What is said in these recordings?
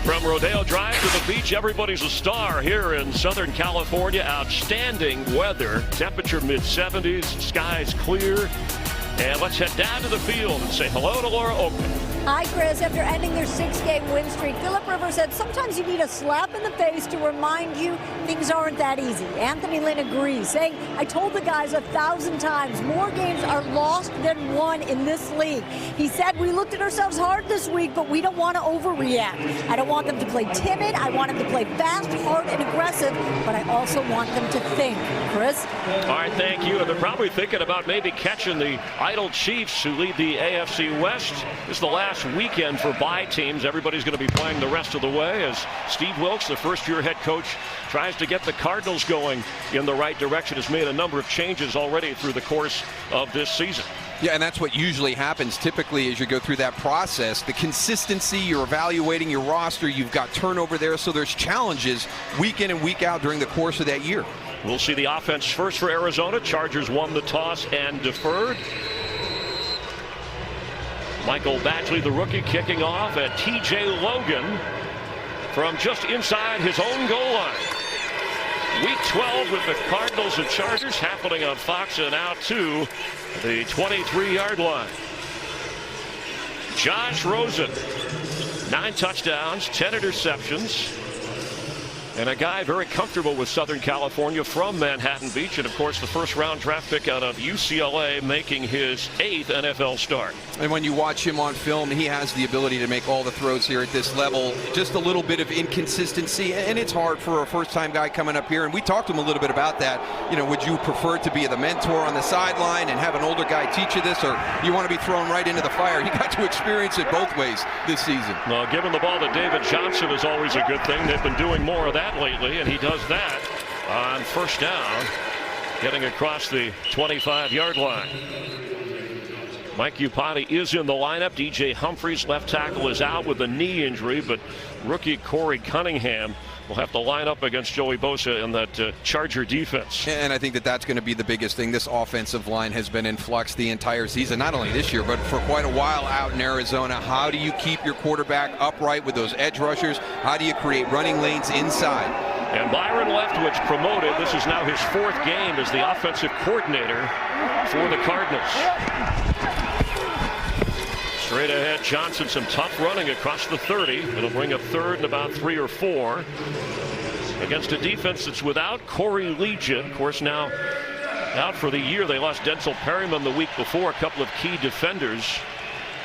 From Rodeo Drive to the beach, everybody's a star here in Southern California. Outstanding weather, temperature mid-70s, skies clear. And let's head down to the field and say hello to Laura Oakman. Hi, Chris. After ending their 6-game win streak, Phillip Rivers said sometimes you need a slap in the face to remind you things aren't that easy. Anthony Lynn agrees, saying, I told the guys 1,000 times, more games are lost than won in this league. He said, we looked at ourselves hard this week, but we don't want to overreact. I don't want them to play timid. I want them to play fast, hard, and aggressive, but I also want them to think. Chris? All right, thank you. And they're probably thinking about maybe catching the idle Chiefs who lead the AFC West. This is the last weekend for bye teams. Everybody's going to be playing the rest of the way as Steve Wilkes, the first-year head coach, tries to get the Cardinals going in the right direction. Has made a number of changes already through the course of this season. Yeah, and that's what usually happens typically as you go through that process. The consistency, you're evaluating your roster, you've got turnover there, so there's challenges week in and week out during the course of that year. We'll see the offense first for Arizona. Chargers won the toss and deferred. Michael Badgley, the rookie, kicking off at T.J. Logan from just inside his own goal line. Week 12 with the Cardinals and Chargers happening on Fox and out to the 23-yard line. Josh Rosen, 9 touchdowns, 10 interceptions. And a guy very comfortable with Southern California from Manhattan Beach. And, of course, the first-round draft pick out of UCLA making his 8th NFL start. And when you watch him on film, he has the ability to make all the throws here at this level. Just a little bit of inconsistency, and it's hard for a first-time guy coming up here. And we talked to him a little bit about that. You know, would you prefer to be the mentor on the sideline and have an older guy teach you this, or you want to be thrown right into the fire? He got to experience it both ways this season. Well, giving the ball to David Johnson is always a good thing. They've been doing more of that lately, and he does that on first down, getting across the 25-yard line. Mike Iupati is in the lineup. DJ Humphries, left tackle, is out with a knee injury, but rookie Corey Cunningham will have to line up against Joey Bosa in that Charger defense. And I think that that's going to be the biggest thing. This offensive line has been in flux the entire season, not only this year, but for quite a while out in Arizona. How do you keep your quarterback upright with those edge rushers? How do you create running lanes inside? And Byron Leftwich promoted. This is now his 4th game as the offensive coordinator for the Cardinals. Straight ahead, Johnson, some tough running across the 30. It'll bring a 3rd and about 3 or 4 against a defense that's without Corey Legion. Of course, now out for the year. They lost Denzel Perryman the week before, a couple of key defenders.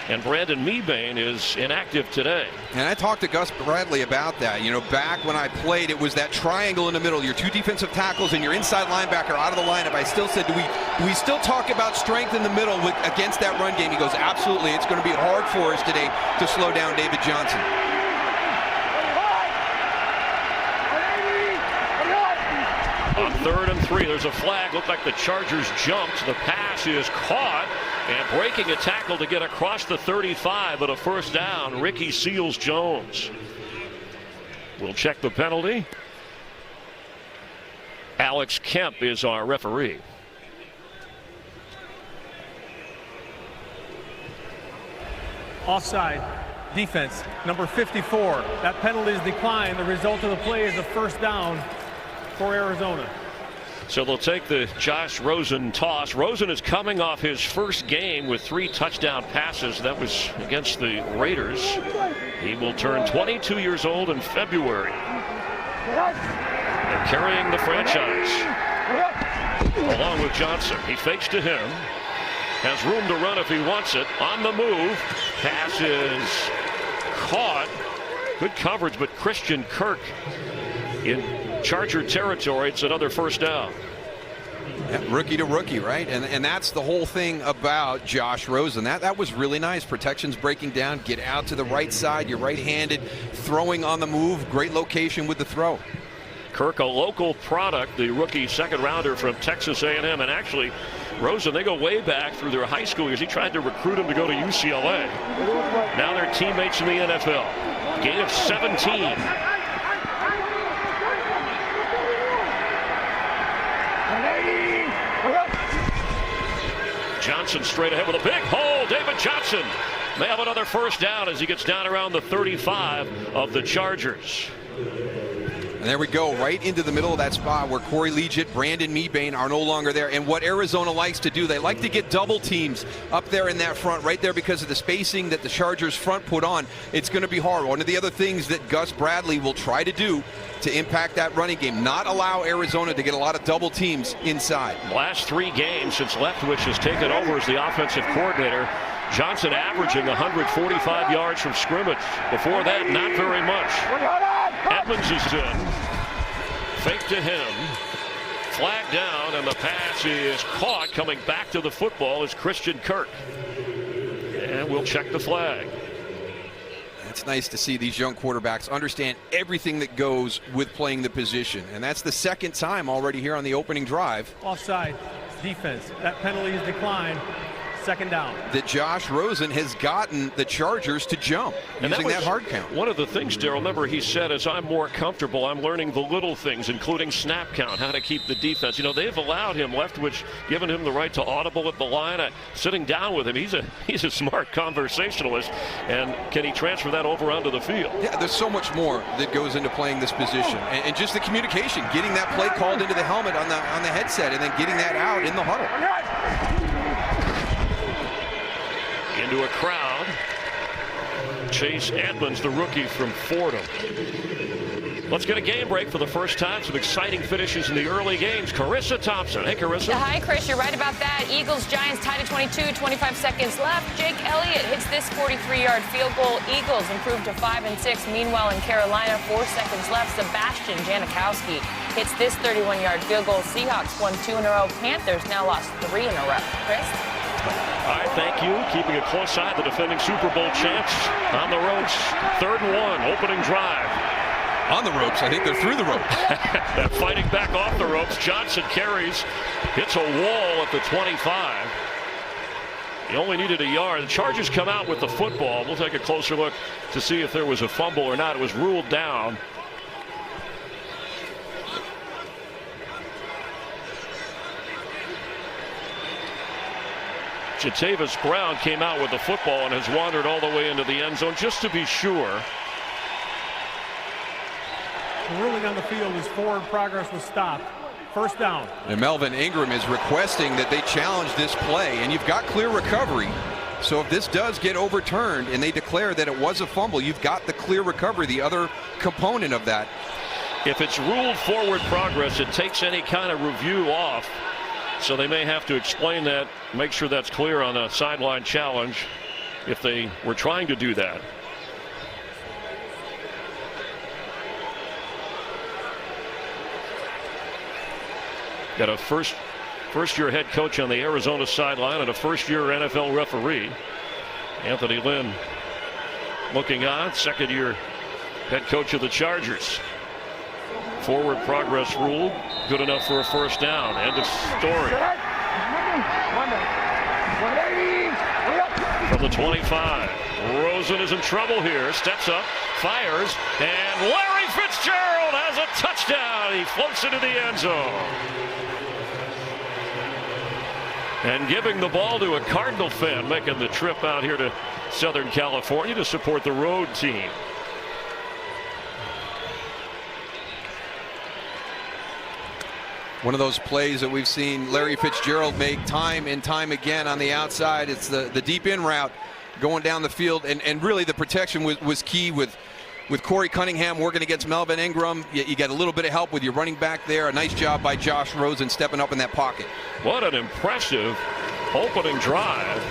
And Brandon Mebane is inactive today. And I talked to Gus Bradley about that. You know, back when I played, it was that triangle in the middle. Your 2 defensive tackles and your inside linebacker out of the lineup. I still said, do we still talk about strength in the middle against that run game? He goes, absolutely. It's going to be hard for us today to slow down David Johnson. On 3rd and 3, there's a flag. Looked like the Chargers jumped. The pass is caught. And breaking a tackle to get across the 35, but a first down, Ricky Seals-Jones. We'll check the penalty. Alex Kemp is our referee. Offside. Defense, number 54. That penalty is declined. The result of the play is a first down for Arizona. So they'll take the Josh Rosen toss. Rosen is coming off his first game with 3 touchdown passes. That was against the Raiders. He will turn 22 years old in February. And carrying the franchise along with Johnson. He fakes to him. Has room to run if he wants it. On the move. Pass is caught. Good coverage, but Christian Kirk in Charger territory. It's another first down. Yeah, rookie to rookie, right? And that's the whole thing about Josh Rosen. That was really nice. Protection's breaking down. Get out to the right side. You're right-handed. Throwing on the move. Great location with the throw. Kirk, a local product, the rookie second-rounder from Texas A&M. And actually, Rosen, they go way back through their high school years. He tried to recruit him to go to UCLA. Now they're teammates in the NFL. Gain of 17. Johnson straight ahead with a big hole. David Johnson They have another first down as he gets down around the 35 of the Chargers. And there we go, right into the middle of that spot where Corey Liuget, Brandon Mebane are no longer there. And what Arizona likes to do, they like to get double teams up there in that front, right there, because of the spacing that the Chargers front put on. It's going to be hard. One of the other things that Gus Bradley will try to do to impact that running game, not allow Arizona to get a lot of double teams inside. Last 3 games since Leftwich has taken over as the offensive coordinator, Johnson averaging 145 yards from scrimmage. Before that, not very much. Edmonds is in. Fake to him. Flag down, and the pass is caught. Coming back to the football is Christian Kirk. And we'll check the flag. It's nice to see these young quarterbacks understand everything that goes with playing the position. And that's the second time already here on the opening drive. Offside defense. That penalty is declined. Second down. That Josh Rosen has gotten the Chargers to jump using that hard count. One of the things, Daryl, remember he said, as I'm more comfortable, I'm learning the little things, including snap count, how to keep the defense. You know, they've allowed him, Leftwich, given him the right to audible at the line. Sitting down with him, he's a smart conversationalist. And can he transfer that over onto the field? Yeah, there's so much more that goes into playing this position. And just the communication, getting that play called into the helmet on the headset, and then getting that out in the huddle. Into a crowd. Chase Edmonds, the rookie from Fordham. Let's get a game break for the first time. Some exciting finishes in the early games. Carissa Thompson. Hey, Carissa. Hi, Chris. You're right about that. Eagles-Giants tied at 22, 25 seconds left. Jake Elliott hits this 43-yard field goal. Eagles improved to 5-6. Meanwhile, in Carolina, 4 seconds left. Sebastian Janikowski hits this 31-yard field goal. Seahawks won 2 in a row. Panthers now lost 3 in a row. Chris? All right, thank you. Keeping a close eye, the defending Super Bowl champs on the ropes. 3rd and 1, opening drive. On the ropes. I think they're through the ropes. That fighting back off the ropes. Johnson carries, hits a wall at the 25. He only needed a yard. The Chargers come out with the football. We'll take a closer look to see if there was a fumble or not. It was ruled down. Jatavis Brown came out with the football and has wandered all the way into the end zone just to be sure. The ruling on the field is forward progress was stopped. First down. And Melvin Ingram is requesting that they challenge this play, and you've got clear recovery. So if this does get overturned and they declare that it was a fumble, you've got the clear recovery, the other component of that. If it's ruled forward progress, it takes any kind of review off. So they may have to explain that, make sure that's clear on a sideline challenge if they were trying to do that. Got a first-year head coach on the Arizona sideline and a first-year NFL referee. Anthony Lynn looking on, second-year head coach of the Chargers. Forward progress rule, good enough for a first down. End of story. From the 25, Rosen is in trouble here. Steps up, fires, and Larry Fitzgerald has a touchdown. He floats into the end zone. And giving the ball to a Cardinal fan making the trip out here to Southern California to support the road team. One of those plays that we've seen Larry Fitzgerald make time and time again on the outside. It's the deep in route going down the field, and really the protection was key with Corey Cunningham working against Melvin Ingram. You got a little bit of help with your running back there. A nice job by Josh Rosen stepping up in that pocket. What an impressive opening drive.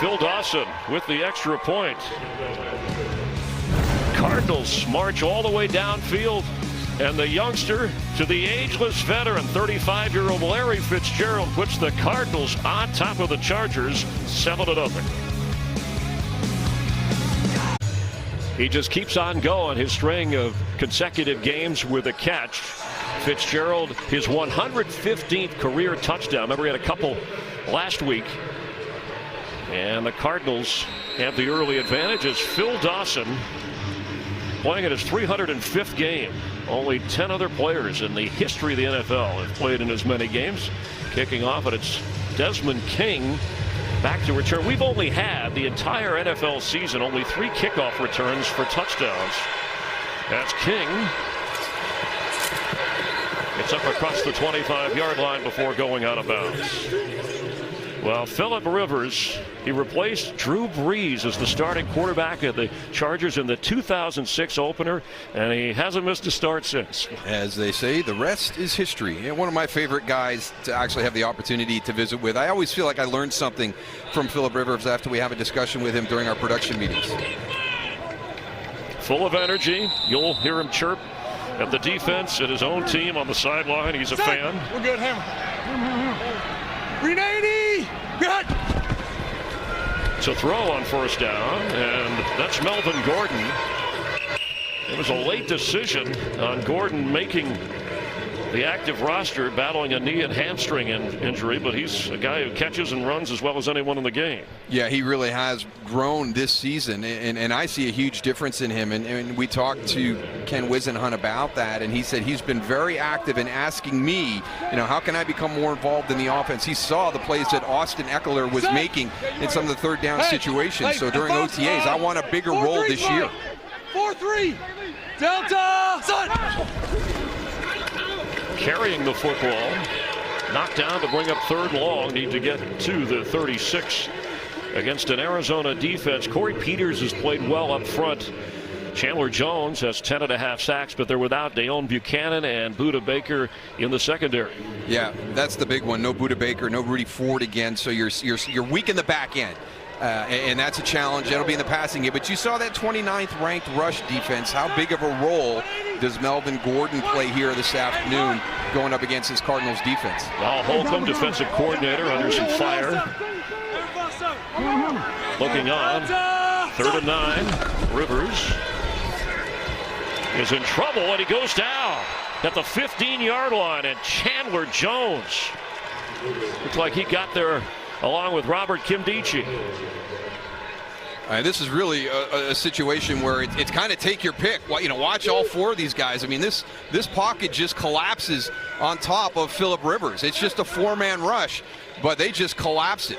Phil Dawson with the extra point. Cardinals march all the way downfield. And the youngster to the ageless veteran, 35-year-old Larry Fitzgerald, puts the Cardinals on top of the Chargers, 7-0. He just keeps on going, his string of consecutive games with a catch. Fitzgerald, his 115th career touchdown. Remember, he had a couple last week. And the Cardinals have the early advantage as Phil Dawson playing in his 305th game. Only 10 other players in the history of the NFL have played in as many games. Kicking off, and it's Desmond King back to return. We've only had the entire NFL season only 3 kickoff returns for touchdowns. That's King. It's up across the 25-yard line before going out of bounds. Well, Phillip Rivers, he replaced Drew Brees as the starting quarterback of the Chargers in the 2006 opener, and he hasn't missed a start since. As they say, the rest is history. And one of my favorite guys to actually have the opportunity to visit with. I always feel like I learned something from Phillip Rivers after we have a discussion with him during our production meetings. Full of energy. You'll hear him chirp at the defense and his own team on the sideline. He's a fan. We're good, hammer. 390. Good. It's a throw on first down, and that's Melvin Gordon. It was a late decision on Gordon making the active roster, battling a knee and hamstring injury, but he's a guy who catches and runs as well as anyone in the game. Yeah, he really has grown this season, and I see a huge difference in him. And we talked to Ken Wisenhunt about that, and he said he's been very active in asking me, how can I become more involved in the offense? He saw the plays that Austin Eckler was making in some of the third down situations. So during OTAs, I want a bigger role this year. 4-3. Delta. Son. Carrying the football, knocked down to bring up 3rd long. Need to get to the 36 against an Arizona defense. Corey Peters has played well up front. Chandler Jones has 10.5 sacks, but they're without Dayon Buchanan and Budda Baker in the secondary. Yeah, that's the big one. No Budda Baker, no Rudy Ford again. So you're weak in the back end. And that's a challenge. That'll be in the passing game. But you saw that 29th ranked rush defense. How big of a role does Melvin Gordon play here this afternoon going up against his Cardinals defense? Al Holcomb, defensive coordinator, under some fire. Looking on. 3rd and 9. Rivers is in trouble, and he goes down at the 15-yard line. And Chandler Jones looks like he got there along with Robert Kimdichie. This is really a situation where it's kind of take your pick. Watch all 4 of these guys. I mean, this pocket just collapses on top of Phillip Rivers. It's just a 4-man rush, but they just collapse it.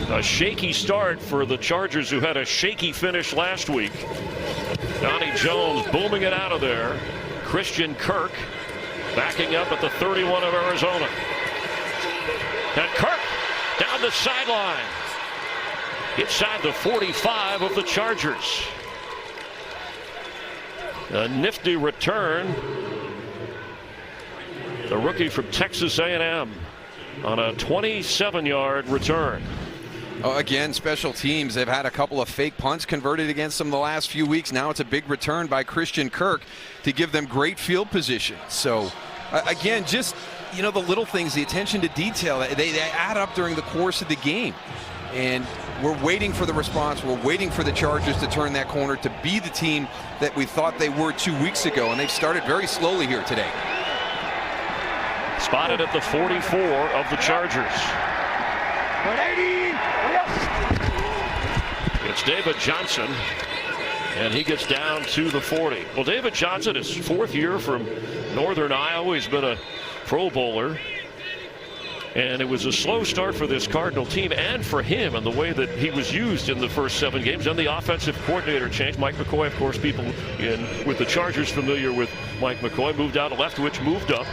A shaky start for the Chargers, who had a shaky finish last week. Donnie Jones booming it out of there. Christian Kirk backing up at the 31 of Arizona. And Kirk down the sideline inside the 45 of the Chargers. A nifty return. The rookie from Texas A&M on a 27-yard return. Again, special teams. They've had a couple of fake punts converted against them the last few weeks. Now it's a big return by Christian Kirk to give them great field position. So, again, just the little things, the attention to detail, they add up during the course of the game. And we're waiting for the response. We're waiting for the Chargers to turn that corner to be the team that we thought they were 2 weeks ago. And they've started very slowly here today. Spotted at the 44 of the Chargers. It's David Johnson, and he gets down to the 40. Well, David Johnson, his 4th year from Northern Iowa. He's been a Pro Bowler, and it was a slow start for this Cardinal team and for him and the way that he was used in the first 7 games. Then the offensive coordinator changed. Mike McCoy, of course, people with the Chargers familiar with Mike McCoy, moved out of Leftwich, moved up,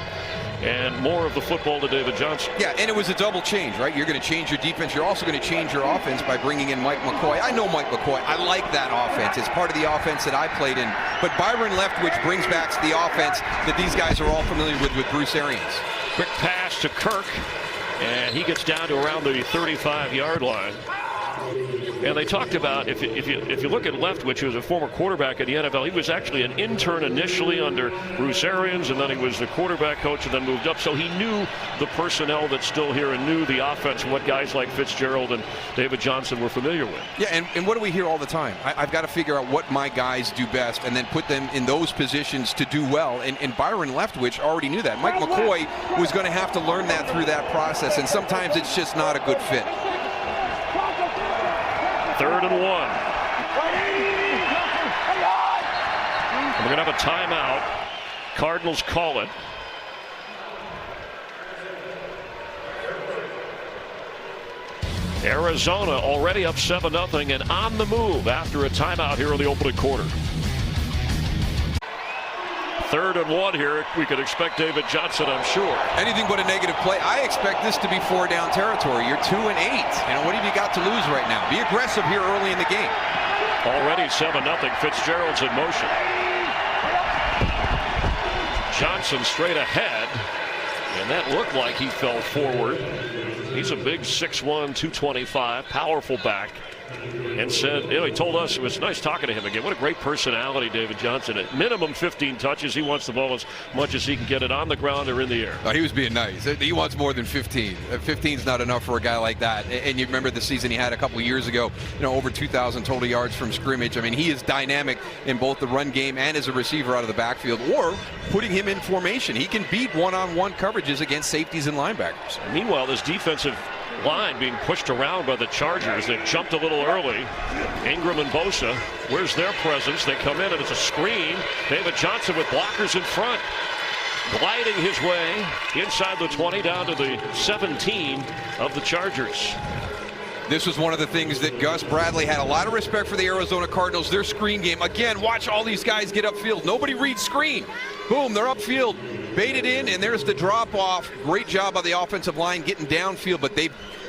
and more of the football to David Johnson. Yeah, and it was a double change, right? You're going to change your defense. You're also going to change your offense by bringing in Mike McCoy. I know Mike McCoy. I like that offense. It's part of the offense that I played in. But Byron Leftwich brings back the offense that these guys are all familiar with Bruce Arians. Quick pass to Kirk, and he gets down to around the 35-yard line. And they talked about, if you look at Leftwich, who was a former quarterback at the NFL, he was actually an intern initially under Bruce Arians, and then he was the quarterback coach and then moved up. So he knew the personnel that's still here and knew the offense and what guys like Fitzgerald and David Johnson were familiar with. Yeah, and what do we hear all the time? I've got to figure out what my guys do best and then put them in those positions to do well. And Byron Leftwich already knew that. Mike McCoy was going to have to learn that through that process, and sometimes it's just not a good fit. 3rd and 1. And we're going to have a timeout. Cardinals call it. Arizona already up 7-0 and on the move after a timeout here in the opening quarter. 3rd and 1 here. We could expect David Johnson, I'm sure. Anything but a negative play. I expect this to be 4-down territory. You're 2-8. What have you got to lose right now? Be aggressive here early in the game. Already 7-0. Fitzgerald's in motion. Johnson straight ahead, and that looked like he fell forward. He's a big 6'1", 225, powerful back, and said, he told us, it was nice talking to him again. What a great personality, David Johnson. At minimum 15 touches. He wants the ball as much as he can get it on the ground or in the air. No, he was being nice. He wants more than 15. 15's not enough for a guy like that. And you remember the season he had a couple years ago, over 2,000 total yards from scrimmage. I mean, he is dynamic in both the run game and as a receiver out of the backfield, or putting him in formation. He can beat one-on-one coverages against safeties and linebackers. Meanwhile, this defensive line being pushed around by the Chargers. They jumped a little early. Ingram and Bosa, where's their presence? They come in and it's a screen. David Johnson with blockers in front, gliding his way inside the 20 down to the 17 of the Chargers. This was one of the things that Gus Bradley had a lot of respect for the Arizona Cardinals. Their screen game. Again, watch all these guys get upfield. Nobody reads screen. Boom, they're upfield. Baited in, and there's the drop-off. Great job by the offensive line getting downfield, but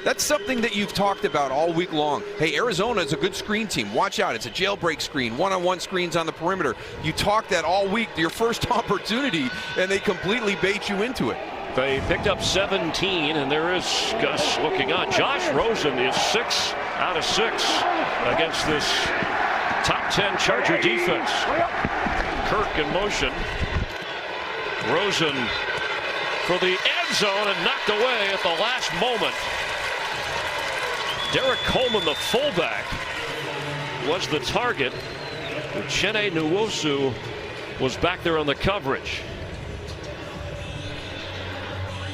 that's something that you've talked about all week long. Hey, Arizona is a good screen team. Watch out. It's a jailbreak screen, one-on-one screens on the perimeter. You talked that all week, your first opportunity, and they completely bait you into it. They picked up 17, and there is Gus looking on. Josh Rosen is 6 out of 6 against this top 10 Charger defense. Kirk in motion. Rosen for the end zone and knocked away at the last moment. Derek Coleman, the fullback, was the target. Uchenna Nwosu was back there on the coverage.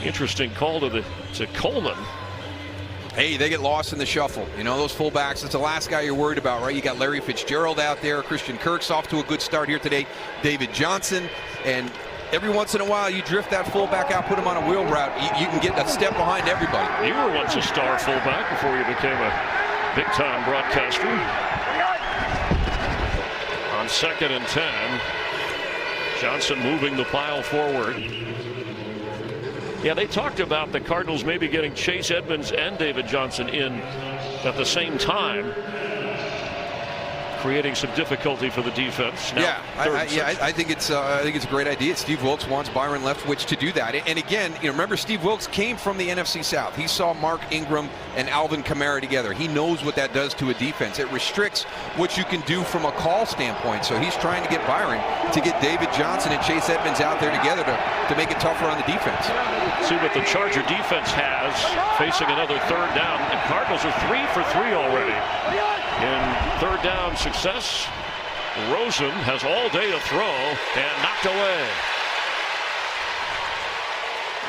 Interesting call to Coleman. Hey, they get lost in the shuffle. Those fullbacks, it's the last guy you're worried about, right? You got Larry Fitzgerald out there. Christian Kirk's off to a good start here today. David Johnson. And every once in a while, you drift that fullback out, put him on a wheel route. You can get a step behind everybody. You were once a star fullback before you became a big-time broadcaster. On 2nd and 10, Johnson moving the pile forward. Yeah, they talked about the Cardinals maybe getting Chase Edmonds and David Johnson in at the same time, creating some difficulty for the defense. Now, I think it's a great idea. Steve Wilks wants Byron Leftwich to do that. And again, remember, Steve Wilks came from the NFC South. He saw Mark Ingram and Alvin Kamara together. He knows what that does to a defense. It restricts what you can do from a call standpoint. So he's trying to get Byron to get David Johnson and Chase Edmonds out there together to make it tougher on the defense. See what the Charger defense has facing another 3rd down. The Cardinals are 3 for 3 already in 3rd down success. Rosen has all day to throw and knocked away.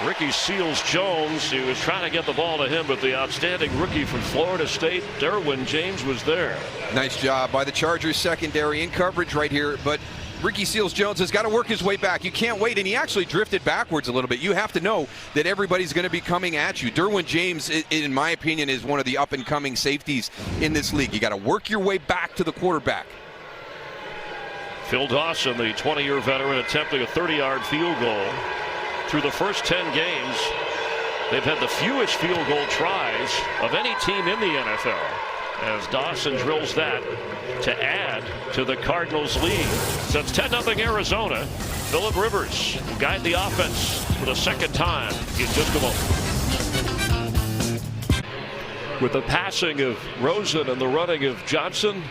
Ricky Seals-Jones, he was trying to get the ball to him, but the outstanding rookie from Florida State, Derwin James, was there. Nice job by the Chargers secondary in coverage right here, but Ricky Seals-Jones has got to work his way back. You can't wait, and he actually drifted backwards a little bit. You have to know that everybody's going to be coming at you. Derwin James, in my opinion, is one of the up-and-coming safeties in this league. You got to work your way back to the quarterback. Phil Dawson, the 20-year veteran, attempting a 30-yard field goal. Through the first 10 games, they've had the fewest field goal tries of any team in the NFL, as Dawson drills that to add to the Cardinals' lead. So it's 10-0 Arizona. Phillip Rivers will guide the offense for the second time in just a moment. With the passing of Rosen and the running of Johnson,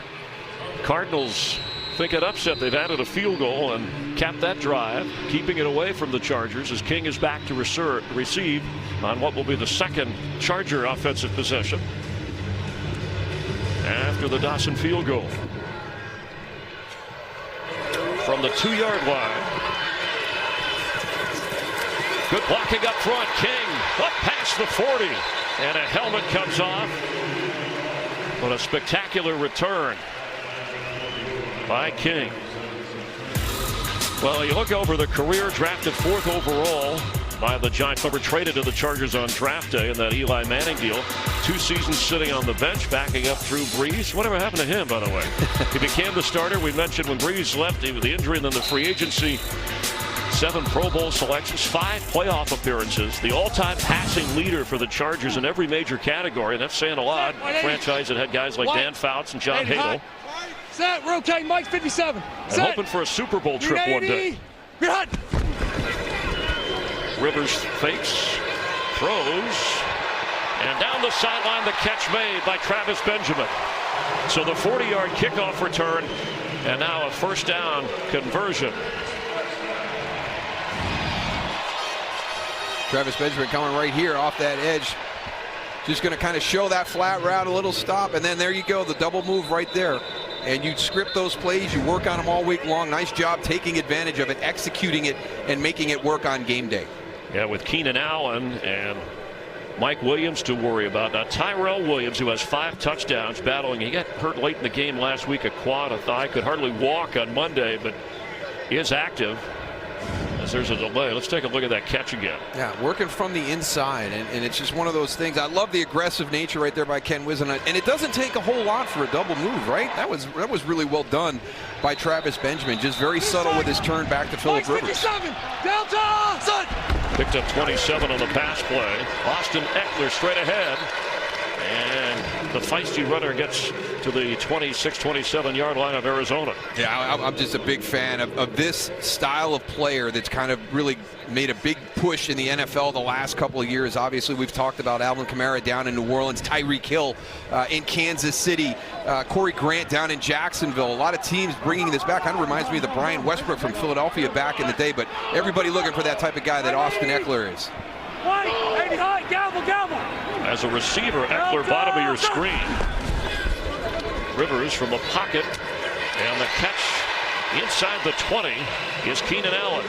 Cardinals think an upset. They've added a field goal and capped that drive, keeping it away from the Chargers as King is back to receive on what will be the second Charger offensive possession after the Dawson field goal. From the 2-yard line. Good blocking up front. King up past the 40. And a helmet comes off. What a spectacular return by King. Well, you look over the career, drafted 4th overall by the Giants. Never traded to the Chargers on draft day in that Eli Manning deal. 2 seasons sitting on the bench, backing up Drew Brees. Whatever happened to him, by the way? He became the starter. We mentioned when Brees left, the injury and then the free agency. 7 Pro Bowl selections, 5 playoff appearances, the all-time passing leader for the Chargers in every major category, and that's saying a lot. A franchise that had guys like Dan Fouts and John Hadle. Set, rotate, Mike 57. And hoping for a Super Bowl trip one day. Rivers fakes, throws, and down the sideline, the catch made by Travis Benjamin. So the 40-yard kickoff return, and now a first down conversion. Travis Benjamin coming right here off that edge. Just going to kind of show that flat route, a little stop, and then there you go, the double move right there. And you script those plays, you work on them all week long. Nice job taking advantage of it, executing it, and making it work on game day. Yeah, with Keenan Allen and Mike Williams to worry about. Now Tyrell Williams, who has 5 touchdowns, battling. He got hurt late in the game last week, a quad, a thigh, could hardly walk on Monday, but is active. As there's a delay. Let's take a look at that catch again. Yeah, working from the inside, and it's just one of those things. I love the aggressive nature right there by Ken Whisen, and it doesn't take a whole lot for a double move, right? That was really well done by Travis Benjamin. Just very subtle with his turn back to Phillip Rivers. 57, Delta, son. Picked up 27 on the pass play. Austin Eckler straight ahead. And the feisty runner gets to the 26-27 yard line of Arizona. Yeah, I'm just a big fan of this style of player that's kind of really made a big push in the NFL the last couple of years. Obviously, we've talked about Alvin Kamara down in New Orleans, Tyreek Hill in Kansas City, Corey Grant down in Jacksonville. A lot of teams bringing this back. Kind of reminds me of the Brian Westbrook from Philadelphia back in the day, but everybody looking for that type of guy that Austin Eckler is. As a receiver, Eckler bottom of your screen. Rivers from the pocket, and the catch inside the 20 is Keenan Allen.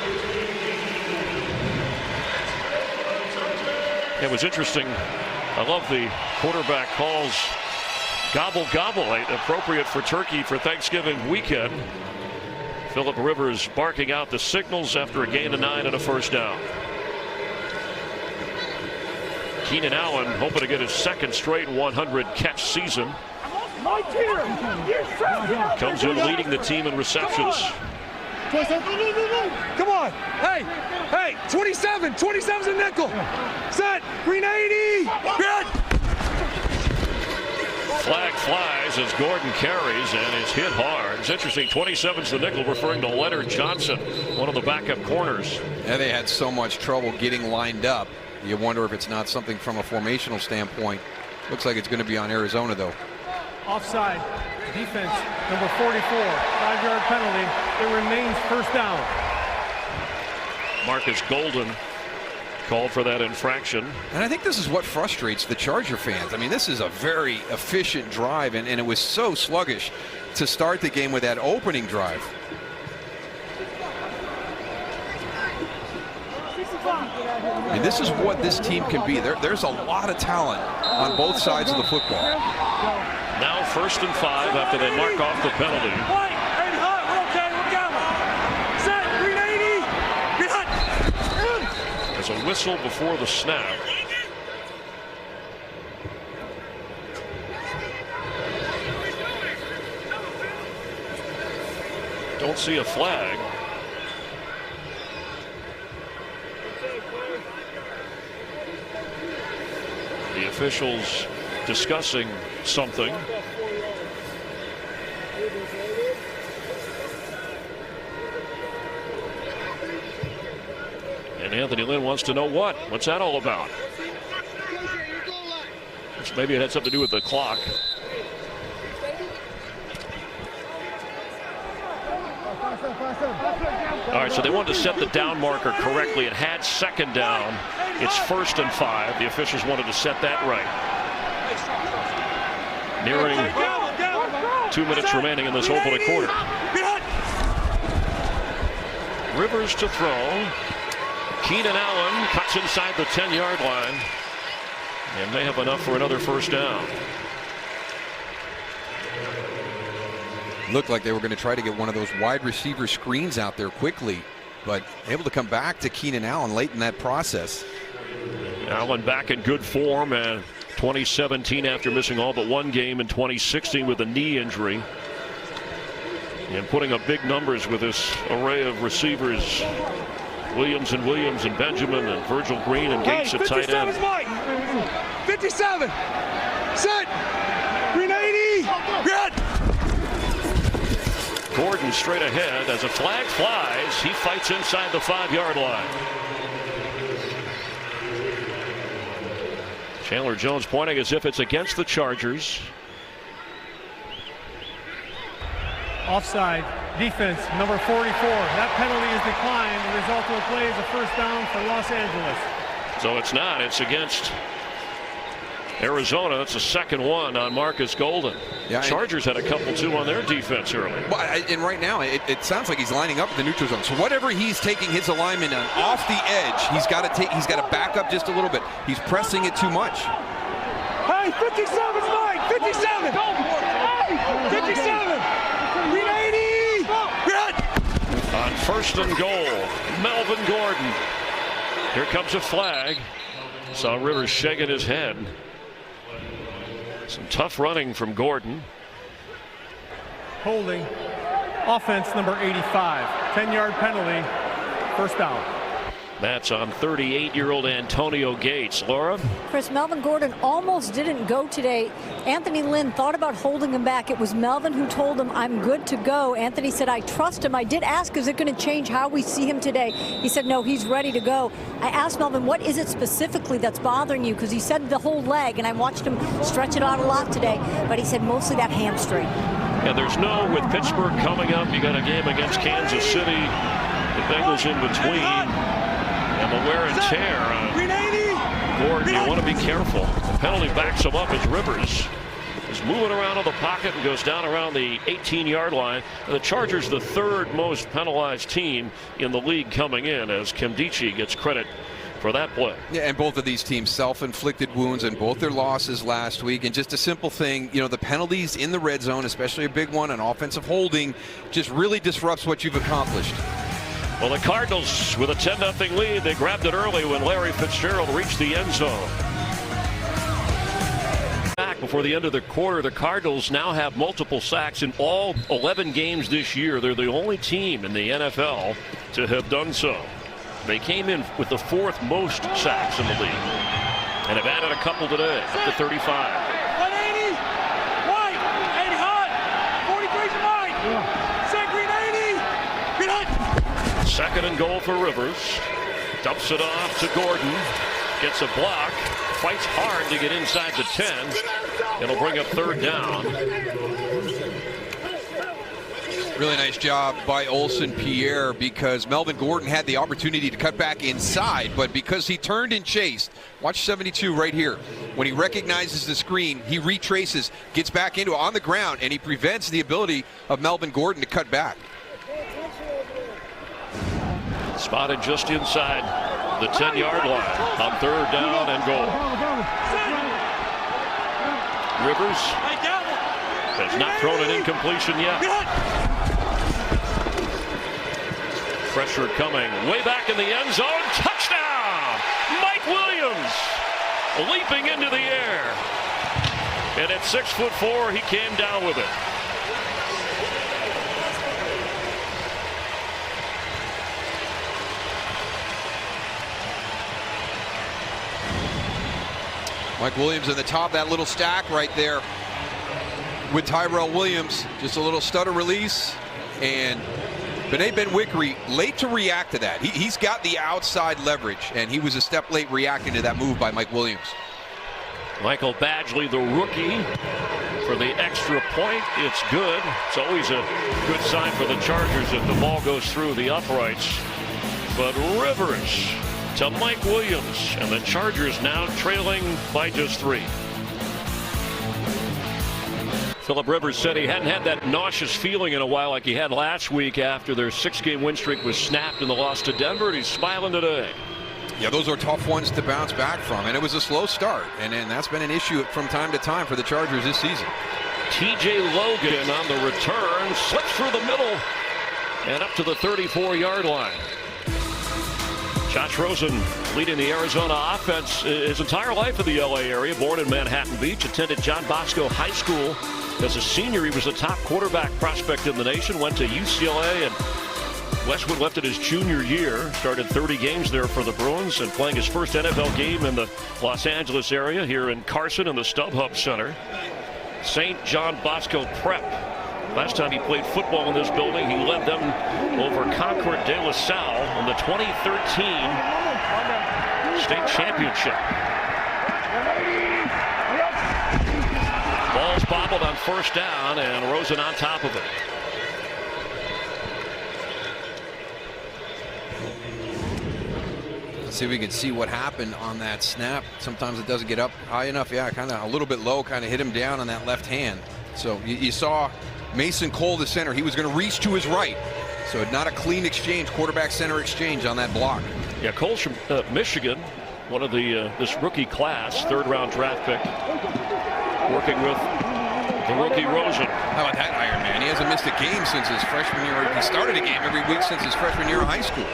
It was interesting. I love the quarterback calls gobble gobble, appropriate for Turkey for Thanksgiving weekend. Phillip Rivers barking out the signals after a gain of 9 and a first down. Keenan Allen hoping to get his 2nd straight 100 catch season. Comes in leading the team in receptions. Come on. Hey, 27's a nickel. Set, green 80. Good. Flag flies as Gordon carries and is hit hard. It's interesting, 27's the nickel, referring to Leonard Johnson, one of the backup corners. Yeah, they had so much trouble getting lined up. You wonder if it's not something from a formational standpoint. Looks like it's going to be on Arizona, though. Offside. Defense, number 44. 5-yard penalty. It remains first down. Marcus Golden called for that infraction. And I think this is what frustrates the Charger fans. I mean, this is a very efficient drive, and it was so sluggish to start the game with that opening drive. I mean, this is what this team can be. There's a lot of talent on both sides of the football. Now 1st and 5 after they mark off the penalty. There's a whistle before the snap. Don't see a flag. The officials discussing something. And Anthony Lynn wants to know what's that all about? Which maybe it had something to do with the clock. All right, so they wanted to set the down marker correctly. It had 2nd down. It's 1st and 5. The officials wanted to set that right. Nearing 2 minutes remaining in this opening quarter. Rivers to throw. Keenan Allen cuts inside the 10-yard line. And they have enough for another first down. Looked like they were going to try to get one of those wide receiver screens out there quickly. but able to come back to Keenan Allen late in that process. Allen back in good form, and 2017 after missing all but one game in 2016 with a knee injury. And putting up big numbers with this array of receivers. Williams and Benjamin and Virgil Green and Gates at tight end. 57 is Mike. 57. Set. Green 80. Good. Gordon straight ahead as a flag flies. He fights inside the 5-yard line. Chandler Jones pointing as if it's against the Chargers. Offside. Defense, number 44. That penalty is declined. The result of the play is a first down for Los Angeles. So it's not. It's against Arizona. That's the second one on Marcus Golden. Yeah, Chargers had a couple too on their defense early. Well, and right now it sounds like he's lining up at the neutral zone. So whatever he's taking his alignment on off the edge, he's got to back up just a little bit. He's pressing it too much. Hey, 57's Mike. 57. 57. Green 80. Good. On first and goal, Melvin Gordon. Here comes a flag. Saw Rivers shaking his head. Some tough running from Gordon. Holding. Offense, number 85. 10-yard penalty. First down. That's on 38-year-old Antonio Gates. Laura? Chris, Melvin Gordon almost didn't go today. Anthony Lynn thought about holding him back. It was Melvin who told him, I'm good to go. Anthony said, I trust him. I did ask, is it going to change how we see him today? He said, no, he's ready to go. I asked Melvin, what is it specifically that's bothering you? Because he said the whole leg, and I watched him stretch it out a lot today. But he said mostly that hamstring. And there's with Pittsburgh coming up, you got a game against Kansas City. The Bengals in between. And the wear and tear on Gordon, you want to be careful. The penalty backs him up as Rivers is moving around in the pocket and goes down around the 18-yard line. And the Chargers, the third most penalized team in the league coming in, as Kimdichie gets credit for that play. Yeah, and both of these teams self-inflicted wounds in both their losses last week. And just a simple thing, the penalties in the red zone, especially a big one, an offensive holding, just really disrupts what you've accomplished. Well, the Cardinals with a 10-0 lead. They grabbed it early when Larry Fitzgerald reached the end zone. Back before the end of the quarter, the Cardinals now have multiple sacks in all 11 games this year. They're the only team in the NFL to have done so. They came in with the fourth most sacks in the league and have added a couple today, up to 35. 180. White. 80 hot. 43's Mike. Set Green 80. Green hot. Second and goal for Rivers. Dumps it off to Gordon. Gets a block. Fights hard to get inside the 10. It'll bring up third down. Really nice job by Olsen Pierre, because Melvin Gordon had the opportunity to cut back inside, but because he turned and chased, watch 72 right here. When he recognizes the screen, he retraces, gets back into it on the ground, and he prevents the ability of Melvin Gordon to cut back. Spotted just inside the 10-yard line on third down and goal. Rivers has not thrown an incompletion yet. Pressure coming way back in the end zone. Touchdown! Mike Williams leaping into the air. And at 6'4", he came down with it. Mike Williams in the top, that little stack right there with Tyrell Williams. Just a little stutter release, and Bené Ben-Wickery late to react to that. He's got the outside leverage, and he was a step late reacting to that move by Mike Williams. Michael Badgley, the rookie, for the extra point. It's good. It's always a good sign for the Chargers if the ball goes through the uprights. But Rivers to Mike Williams, and the Chargers now trailing by just 3. Philip Rivers said he hadn't had that nauseous feeling in a while like he had last week after their 6-game win streak was snapped in the loss to Denver, and he's smiling today. Yeah, those are tough ones to bounce back from, and it was a slow start, and that's been an issue from time to time for the Chargers this season. TJ Logan on the return, slips through the middle and up to the 34-yard line. Josh Rosen leading the Arizona offense his entire life in the LA area. Born in Manhattan Beach, attended John Bosco High School. As a senior, he was a top quarterback prospect in the nation. Went to UCLA, and Westwood left it his junior year. Started 30 games there for the Bruins, and playing his first NFL game in the Los Angeles area here in Carson in the StubHub Center. St. John Bosco Prep. Last time he played football in this building, he led them over Concord de La Salle in the 2013 state championship. Ball's bobbled on first down, and Rosen on top of it. Let's see if we can see what happened on that snap. Sometimes it doesn't get up high enough. Yeah, kind of a little bit low, kind of hit him down on that left hand. So you saw Mason Cole, the center, he was going to reach to his right. So not a clean exchange, quarterback center exchange on that block. Yeah, Cole's from Michigan, one of the this rookie class, third-round draft pick, working with the rookie Rosen. How about that Iron Man? He hasn't missed a game since his freshman year. He started a game every week since his freshman year of high school.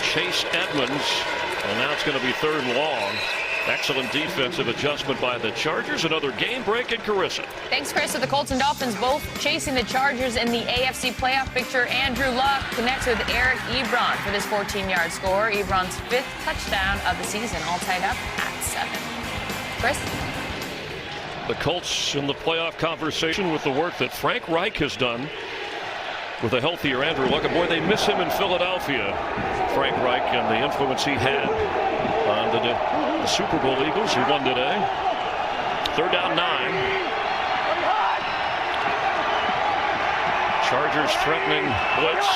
Chase Edmonds, and now it's going to be third and long. Excellent defensive adjustment by the Chargers. Another game break in Carissa. Thanks, Chris. So the Colts and Dolphins both chasing the Chargers in the AFC playoff picture. Andrew Luck connects with Eric Ebron for this 14-yard score. Ebron's 5th touchdown of the season, all tied up at 7. Chris? The Colts in the playoff conversation with the work that Frank Reich has done with a healthier Andrew Luck. Boy, they miss him in Philadelphia, Frank Reich, and the influence he had on the Super Bowl Eagles, who won today. Third down 9. Chargers threatening blitz.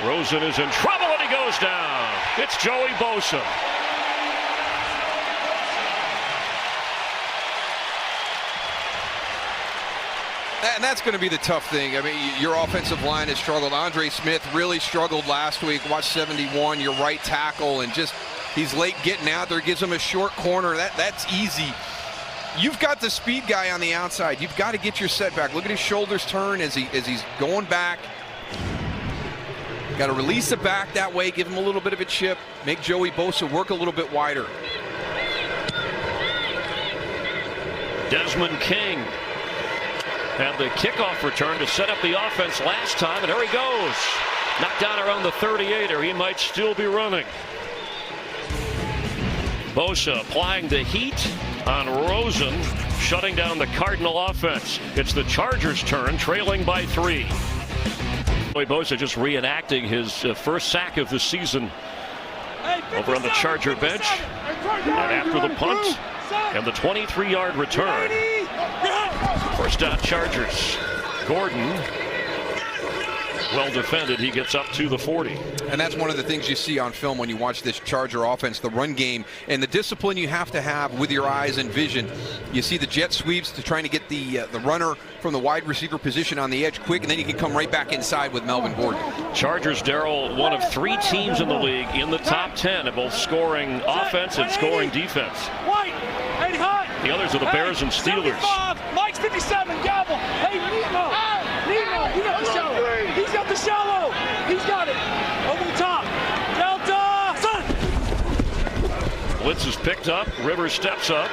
Rosen is in trouble, and he goes down. It's Joey Bosa. And that's going to be the tough thing. I mean, your offensive line has struggled. Andre Smith really struggled last week. Watch 71, your right tackle, and just he's late getting out there. Gives him a short corner. That's easy. You've got the speed guy on the outside. You've got to get your setback. Look at his shoulders turn as he's going back. Got to release the back that way. Give him a little bit of a chip. Make Joey Bosa work a little bit wider. Desmond King had the kickoff return to set up the offense last time, and there he goes. Knocked down around the 38, or he might still be running. Bosa applying the heat on Rosen, shutting down the Cardinal offense. It's the Chargers' turn, trailing by 3. Bosa just reenacting his first sack of the season over on the Charger bench. And after the punt and the 23-yard return. First down Chargers. Gordon, well defended. He gets up to the 40. And that's one of the things you see on film when you watch this Charger offense, the run game, and the discipline you have to have with your eyes and vision. You see the jet sweeps to trying to get the runner from the wide receiver position on the edge quick, and then you can come right back inside with Melvin Gordon. Chargers, Darryl, one of 3 teams in the league in the top 10 of both scoring offense and scoring defense. The others are the Bears and Steelers. Mike's 57, Gavel. Hey, Nemo, he got the shallow. He's got the shallow. He's got it. Over the top. Delta, son. Blitz is picked up. Rivers steps up.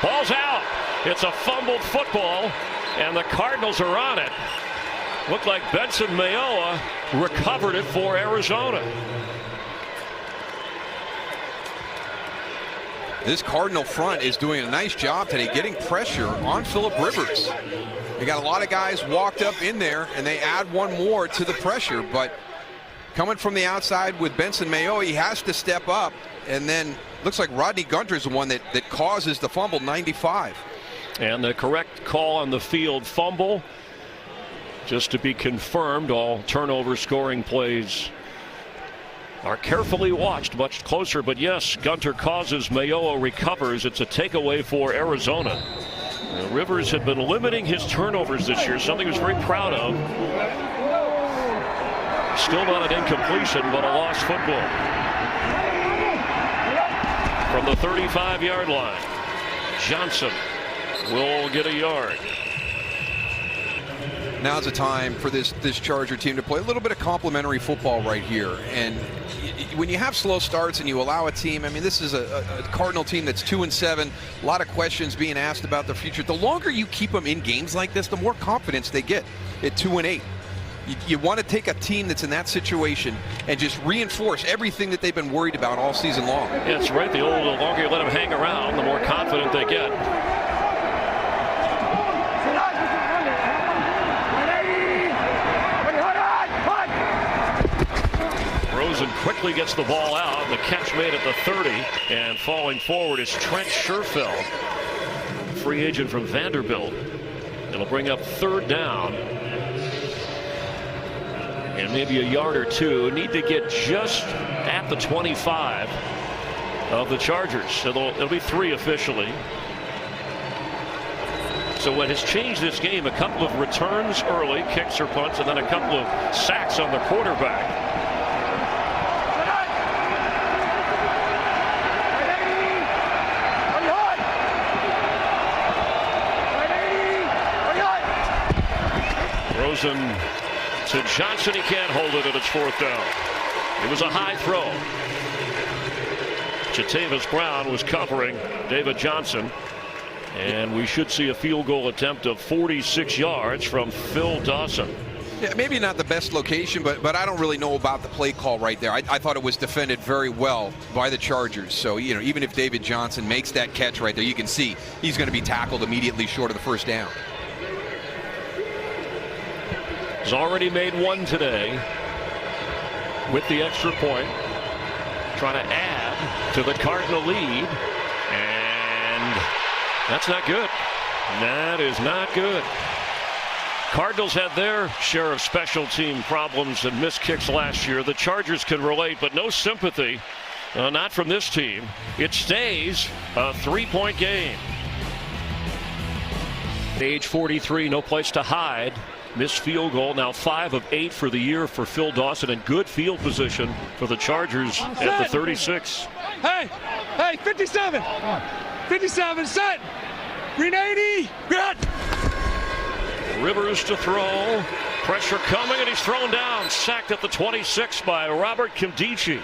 Ball's out. It's a fumbled football, and the Cardinals are on it. Looked like Benson Mayowa recovered it for Arizona. This Cardinal front is doing a nice job today getting pressure on Phillip Rivers. They got a lot of guys walked up in there, and they add one more to the pressure. But coming from the outside with Benson Mayowa, he has to step up. And then looks like Rodney Gunter is the one that causes the fumble, 95. And the correct call on the field, fumble. Just to be confirmed, all turnover scoring plays are carefully watched, much closer. But yes, Gunter causes, Mayowa recovers. It's a takeaway for Arizona. Rivers had been limiting his turnovers this year, something he was very proud of. Still not an incompletion, but a lost football. From the 35-yard line, Johnson will get a yard. now's the time for this Charger team to play a little bit of complimentary football right here. And when you have slow starts and you allow a team, I mean, this is a Cardinal team that's 2-7, a lot of questions being asked about the future. The longer you keep them in games like this, the more confidence they get at 2-8. You want to take a team that's in that situation and just reinforce everything that they've been worried about all season long. Yeah, that's right. The longer you let them hang around, the more confident they get. Rosen quickly gets the ball out. The catch made at the 30, and falling forward is Trent Sherfield, free agent from Vanderbilt. It'll bring up 3rd down. And maybe a yard or two. Need to get just at the 25 of the Chargers. So it'll be 3 officially. So what has changed this game, a couple of returns early, kicks or punts, and then a couple of sacks on the quarterback. Rosen to Johnson. He can't hold it, and it's 4th down. It was a high throw. Jatavis Brown was covering David Johnson, and we should see a field goal attempt of 46 yards from Phil Dawson. Yeah, maybe not the best location, but I don't really know about the play call right there. I thought it was defended very well by the Chargers. So, you know, even if David Johnson makes that catch right there, you can see he's going to be tackled immediately short of the 1st down. He's already made 1 today with the extra point, trying to add to the Cardinal lead, and that's not good. That is not good. Cardinals had their share of special team problems and missed kicks last year. The Chargers can relate, but no sympathy, not from this team. It stays a 3-point game. Age 43, no place to hide. Missed field goal, now 5 of 8 for the year for Phil Dawson, and good field position for the Chargers at the 36. Hey, 57. 57, set. Green 80. Good. Rivers to throw. Pressure coming, and he's thrown down. Sacked at the 26 by Robert Kimdichie.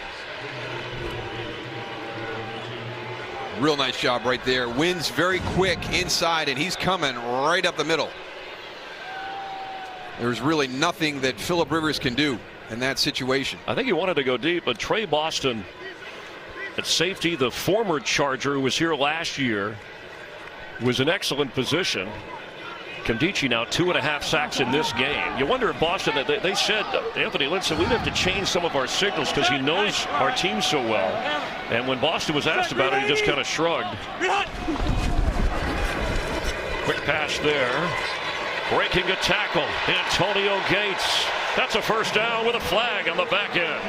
Real nice job right there. Wins very quick inside, and he's coming right up the middle. There's really nothing that Phillip Rivers can do in that situation. I think he wanted to go deep, but Trey Boston at safety, the former Charger who was here last year, was in excellent position. Kimdichie now 2.5 sacks in this game. You wonder if Boston, they said, Anthony Lynn said, we have to change some of our signals because he knows our team so well. And when Boston was asked about it, he just kind of shrugged. Quick pass there. Breaking a tackle, Antonio Gates. That's a 1st down with a flag on the back end.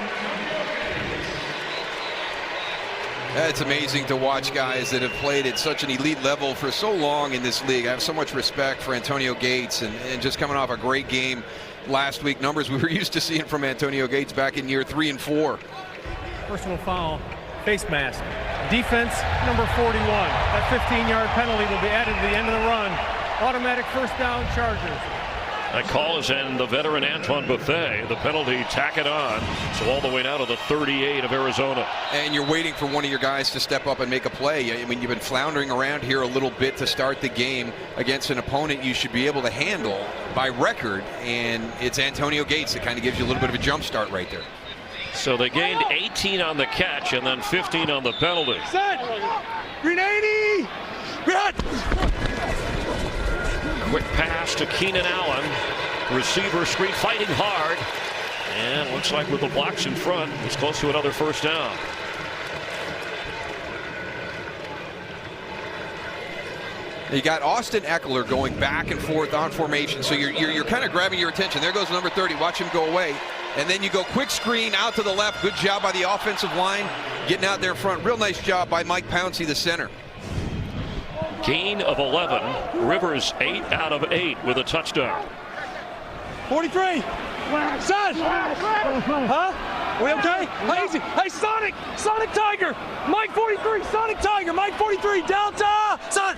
It's amazing to watch guys that have played at such an elite level for so long in this league. I have so much respect for Antonio Gates, and just coming off a great game last week. Numbers we were used to seeing from Antonio Gates back in year 3 and 4. Personal foul, face mask. Defense, number 41. That 15-yard penalty will be added to the end of the run. Automatic 1st down, Chargers. That call is in the veteran Antoine Bethea. The penalty, tack it on. So all the way now to the 38 of Arizona. And you're waiting for one of your guys to step up and make a play. I mean, you've been floundering around here a little bit to start the game against an opponent you should be able to handle by record. And it's Antonio Gates that kind of gives you a little bit of a jump start right there. So they gained 18 on the catch and then 15 on the penalty. Set. Green 80. Good. Quick pass to Keenan Allen. Receiver screen, fighting hard. And looks like with the blocks in front, it's close to another 1st down. You got Austin Eckler going back and forth on formation, so you're kind of grabbing your attention. There goes number 30. Watch him go away. And then you go quick screen out to the left. Good job by the offensive line getting out there front. Real nice job by Mike Pouncey, the center. Gain of 11. Rivers 8 out of 8 with a touchdown. 43. Son. Huh? We okay? Hey, easy. Hey, Sonic. Sonic Tiger. Mike 43. Sonic Tiger. Mike 43. Delta. Son.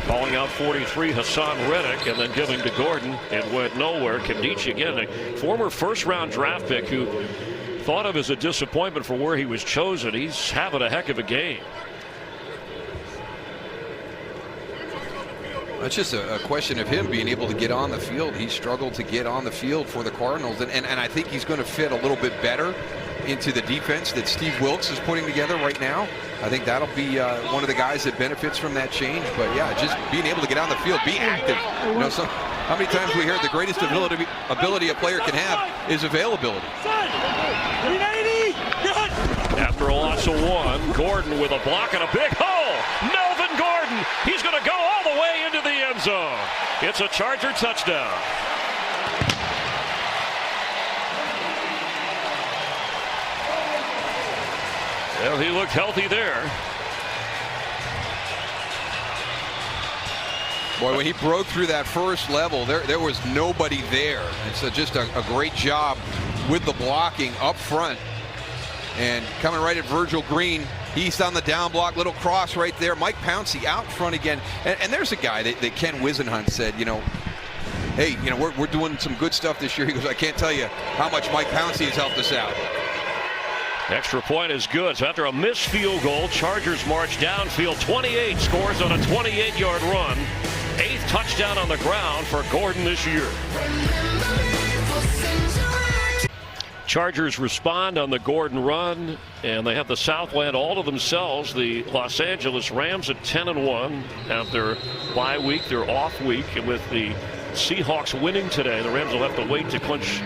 Calling out 43, Hassan Reddick, and then giving to Gordon. It went nowhere. Kandichi again, a former first-round draft pick who thought of as a disappointment for where he was chosen. He's having a heck of a game. It's just a question of him being able to get on the field. He struggled to get on the field for the Cardinals, and I think he's going to fit a little bit better into the defense that Steve Wilks is putting together right now. I think that'll be one of the guys that benefits from that change. But yeah, just being able to get on the field, be active. You know, how many times we heard the greatest ability a player can have is availability. After a loss of 1, Gordon with a block and a big hole. Melvin Gordon, he's going to go all the way into the end zone. It's a Charger touchdown. Well, he looked healthy there. Boy, when he broke through that first level, there was nobody there. And so just a great job with the blocking up front. And coming right at Virgil Green, he's on the down block, little cross right there. Mike Pouncey out front again. And there's a guy that Ken Wisenhunt said, you know, hey, you know, we're doing some good stuff this year. He goes, I can't tell you how much Mike Pouncey has helped us out. Extra point is good. So after a missed field goal, Chargers march downfield. 28 scores on a 28-yard run. 8th touchdown on the ground for Gordon this year. Chargers respond on the Gordon run, and they have the Southland all to themselves. The Los Angeles Rams at 10-1 after bye week, their off week. And with the Seahawks winning today, the Rams will have to wait to clinch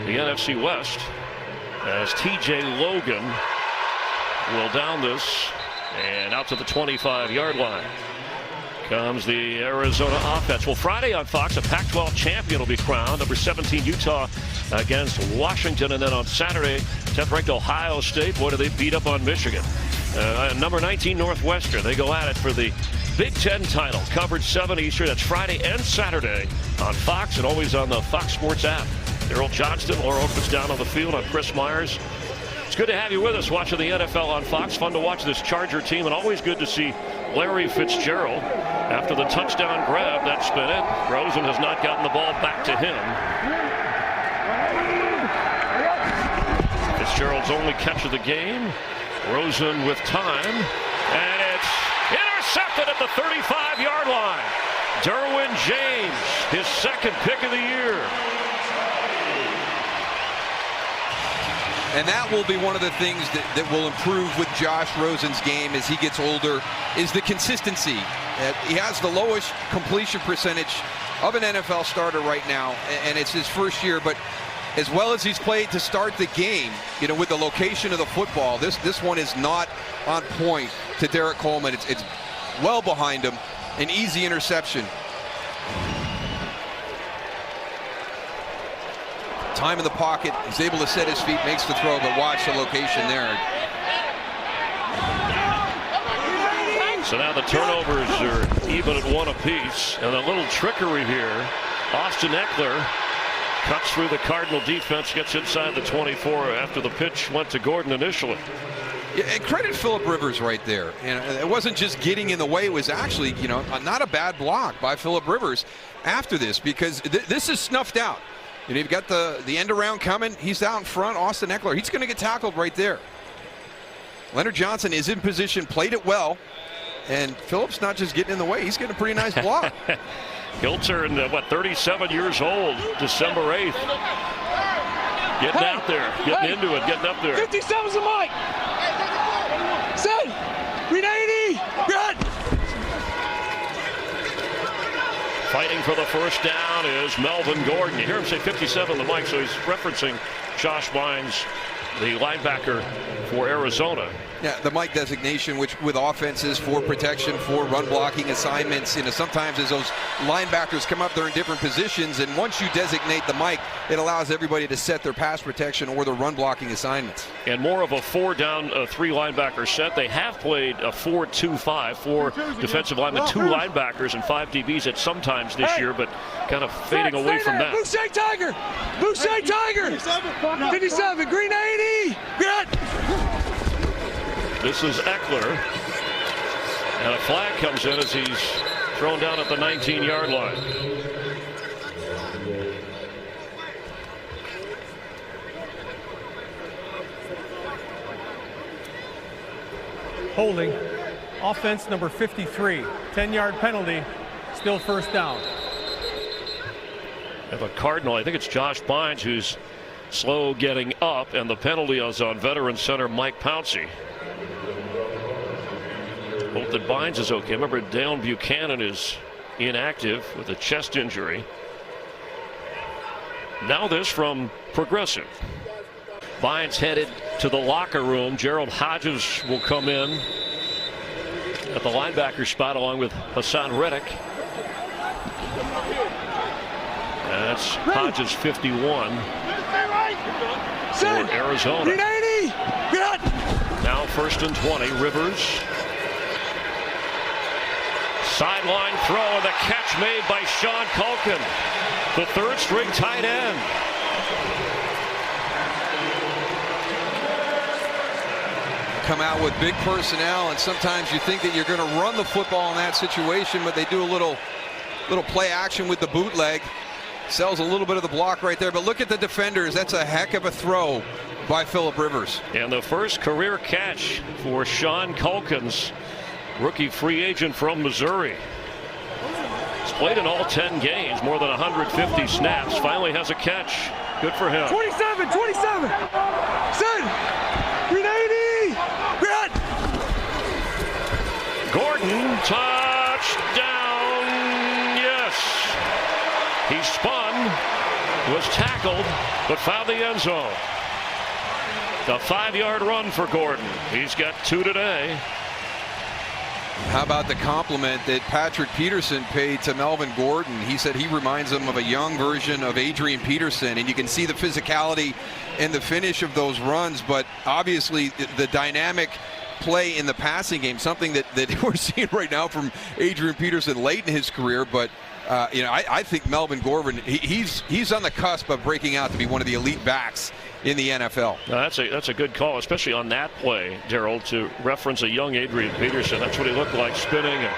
the NFC West as TJ Logan will down this and out to the 25-yard line. Comes the Arizona offense. Well, Friday on Fox, a Pac-12 champion will be crowned. Number 17 Utah against Washington, and then on Saturday, 10th-ranked Ohio State. Boy, do they beat up on Michigan. Number 19 Northwestern. They go at it for the Big Ten title. Coverage 7 Eastern. That's Friday and Saturday on Fox and always on the Fox Sports app. Daryl Johnston, Laura Oakman's down on the field. I'm Chris Myers. It's good to have you with us watching the NFL on Fox. Fun to watch this Charger team, and always good to see Larry Fitzgerald. After the touchdown grab, that's been it. Rosen has not gotten the ball back to him. Fitzgerald's only catch of the game. Rosen with time, and it's intercepted at the 35-yard line. Derwin James, his 2nd pick of the year. And that will be one of the things that will improve with Josh Rosen's game as he gets older, is the consistency. He has the lowest completion percentage of an NFL starter right now, and it's his first year. But as well as he's played to start the game, you know, with the location of the football, this one is not on point to Derek Coleman. It's well behind him. An easy interception. Time in the pocket. He's able to set his feet, makes the throw, but watch the location there. So now the turnovers are even at 1 apiece, and a little trickery here. Austin Eckler cuts through the Cardinal defense, gets inside the 24 after the pitch went to Gordon initially. Yeah, and credit Phillip Rivers right there. And it wasn't just getting in the way; it was actually, you know, not a bad block by Phillip Rivers after this, because this is snuffed out. And you've got the end around coming. He's out in front. Austin Eckler, he's going to get tackled right there. Leonard Johnson is in position, played it well. And Phillips not just getting in the way, he's getting a pretty nice block. He'll turn, 37 years old, December 8th. Getting out there, getting into it, getting up there. 57's the mic. Set. Read 80. Good. Fighting for the first down is Melvin Gordon. You hear him say 57 on the mic, so he's referencing Josh Bynes, the linebacker for Arizona. Yeah, the Mike designation, which with offenses for protection, for run blocking assignments, you know, sometimes as those linebackers come up, they're in different positions, and once you designate the Mike, it allows everybody to set their pass protection or their run blocking assignments. And more of a 4-down, 3 linebacker set. They have played a 4-2-5, 4 defensive linemen, 2 linebackers, and 5 DBs at some times this year, but kind of fading away from that. Blue Shade Tiger. Blue Shade Tiger. 57. Green 80. Good. This is Eckler, and a flag comes in as he's thrown down at the 19-yard line. Holding. Offense number 53. 10-yard penalty. Still first down. Have a Cardinal, I think it's Josh Bynes, who's slow getting up, and the penalty is on veteran center Mike Pouncey. Hope that Bynes is okay. Remember, Dale Buchanan is inactive with a chest injury. Now this from Progressive. Bynes headed to the locker room. Gerald Hodges will come in at the linebacker spot along with Hassan Reddick. That's Hodges 51 for Arizona. Now 1st and 20. Rivers. Sideline throw and the catch made by Sean Culkin, the 3rd string tight end. Come out with big personnel, and sometimes you think that you're going to run the football in that situation, but they do a little play action with the bootleg. Sells a little bit of the block right there, but look at the defenders. That's a heck of a throw by Phillip Rivers. And the first career catch for Sean Culkins, rookie free agent from Missouri. He's played in all 10 games, more than 150 snaps. Finally has a catch. Good for him. 27. Set. 380. Good. Gordon, touchdown. Yes. He spun, was tackled, but found the end zone. The 5-yard run for Gordon. He's got 2 today. How about the compliment that Patrick Peterson paid to Melvin Gordon? He said he reminds him of a young version of Adrian Peterson, and you can see the physicality and the finish of those runs, but obviously the dynamic play in the passing game, something that we're seeing right now from Adrian Peterson late in his career. But I think Melvin Gordon, he's on the cusp of breaking out to be one of the elite backs in the NFL. That's a good call, especially on that play, Darryl, to reference a young Adrian Peterson. That's what he looked like, spinning and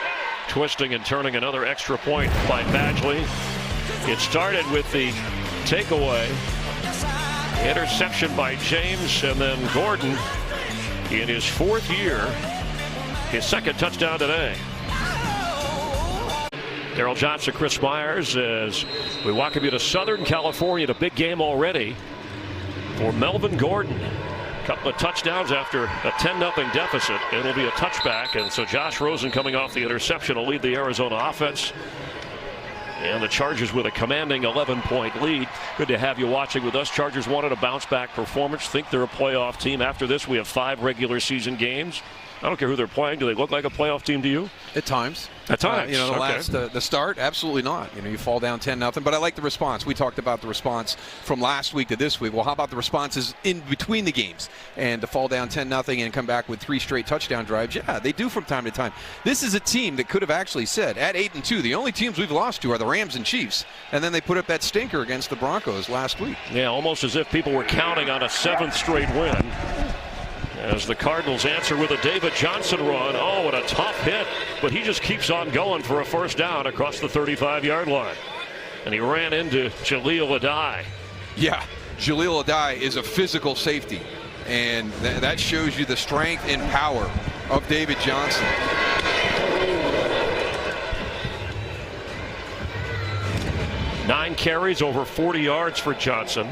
twisting and turning. Another extra point by Badgley. It started with the takeaway, interception by James, and then Gordon in his 4th year, his 2nd touchdown today. Darryl Johnson, Chris Myers, as we welcome you to Southern California. A big game already for Melvin Gordon. A couple of touchdowns after a 10-0 deficit. It'll be a touchback, and so Josh Rosen coming off the interception will lead the Arizona offense. And the Chargers with a commanding 11-point lead. Good to have you watching with us. Chargers wanted a bounce-back performance. Think they're a playoff team. After this, we have 5 regular season games. I don't care who they're playing. Do they look like a playoff team to you? At times. At times. The start, absolutely not. You fall down 10-0. But I like the response. We talked about the response from last week to this week. Well, how about the responses in between the games? And to fall down 10-0 and come back with 3 straight touchdown drives. Yeah, they do from time to time. This is a team that could have actually said, at 8-2, the only teams we've lost to are the Rams and Chiefs. And then they put up that stinker against the Broncos last week. Yeah, almost as if people were counting on a 7th straight win. As the Cardinals answer with a David Johnson run. Oh, what a tough hit. But he just keeps on going for a 1st down across the 35-yard line. And he ran into Jaleel Adai. Yeah, Jaleel Adai is a physical safety. And that shows you the strength and power of David Johnson. Nine carries, over 40 yards for Johnson.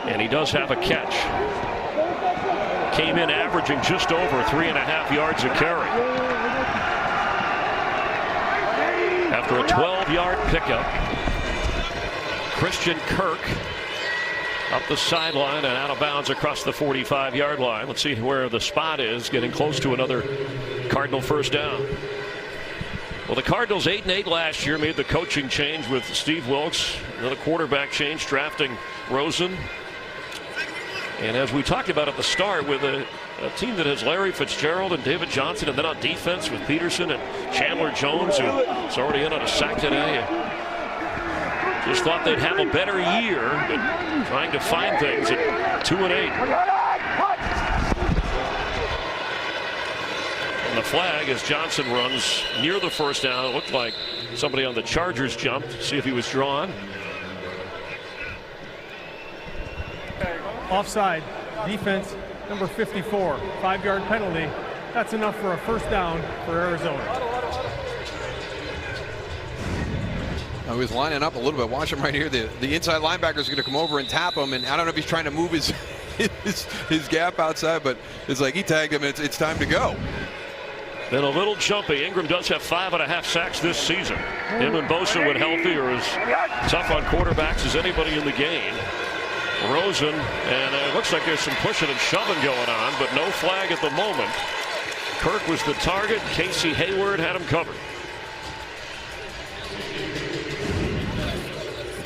And he does have a catch. Came in averaging just over 3.5 yards a carry. After a 12-yard pickup, Christian Kirk up the sideline and out of bounds across the 45-yard line. Let's see where the spot is, getting close to another Cardinal 1st down. Well, the Cardinals 8-8 last year, made the coaching change with Steve Wilkes, another quarterback change, drafting Rosen. And as we talked about at the start, with a team that has Larry Fitzgerald and David Johnson, and then on defense with Peterson and Chandler Jones, who's already in on a sack today. Just thought they'd have a better year, but trying to find things at 2-8. And the flag as Johnson runs near the first down. It looked like somebody on the Chargers jumped. See if he was drawn. Offside. Defense number 54. 5-yard penalty. That's enough for a first down for Arizona. He was lining up a little bit. Watch him right here. The inside linebacker is going to come over and tap him. And I don't know if he's trying to move his gap outside, but it's like he tagged him. It's time to go. Then a little jumpy. Ingram does have 5.5 sacks this season. Him and Bosa, when healthy, are as tough on quarterbacks as anybody in the game. Rosen, and it looks like there's some pushing and shoving going on, but no flag at the moment. Kirk was the target. Casey Hayward had him covered.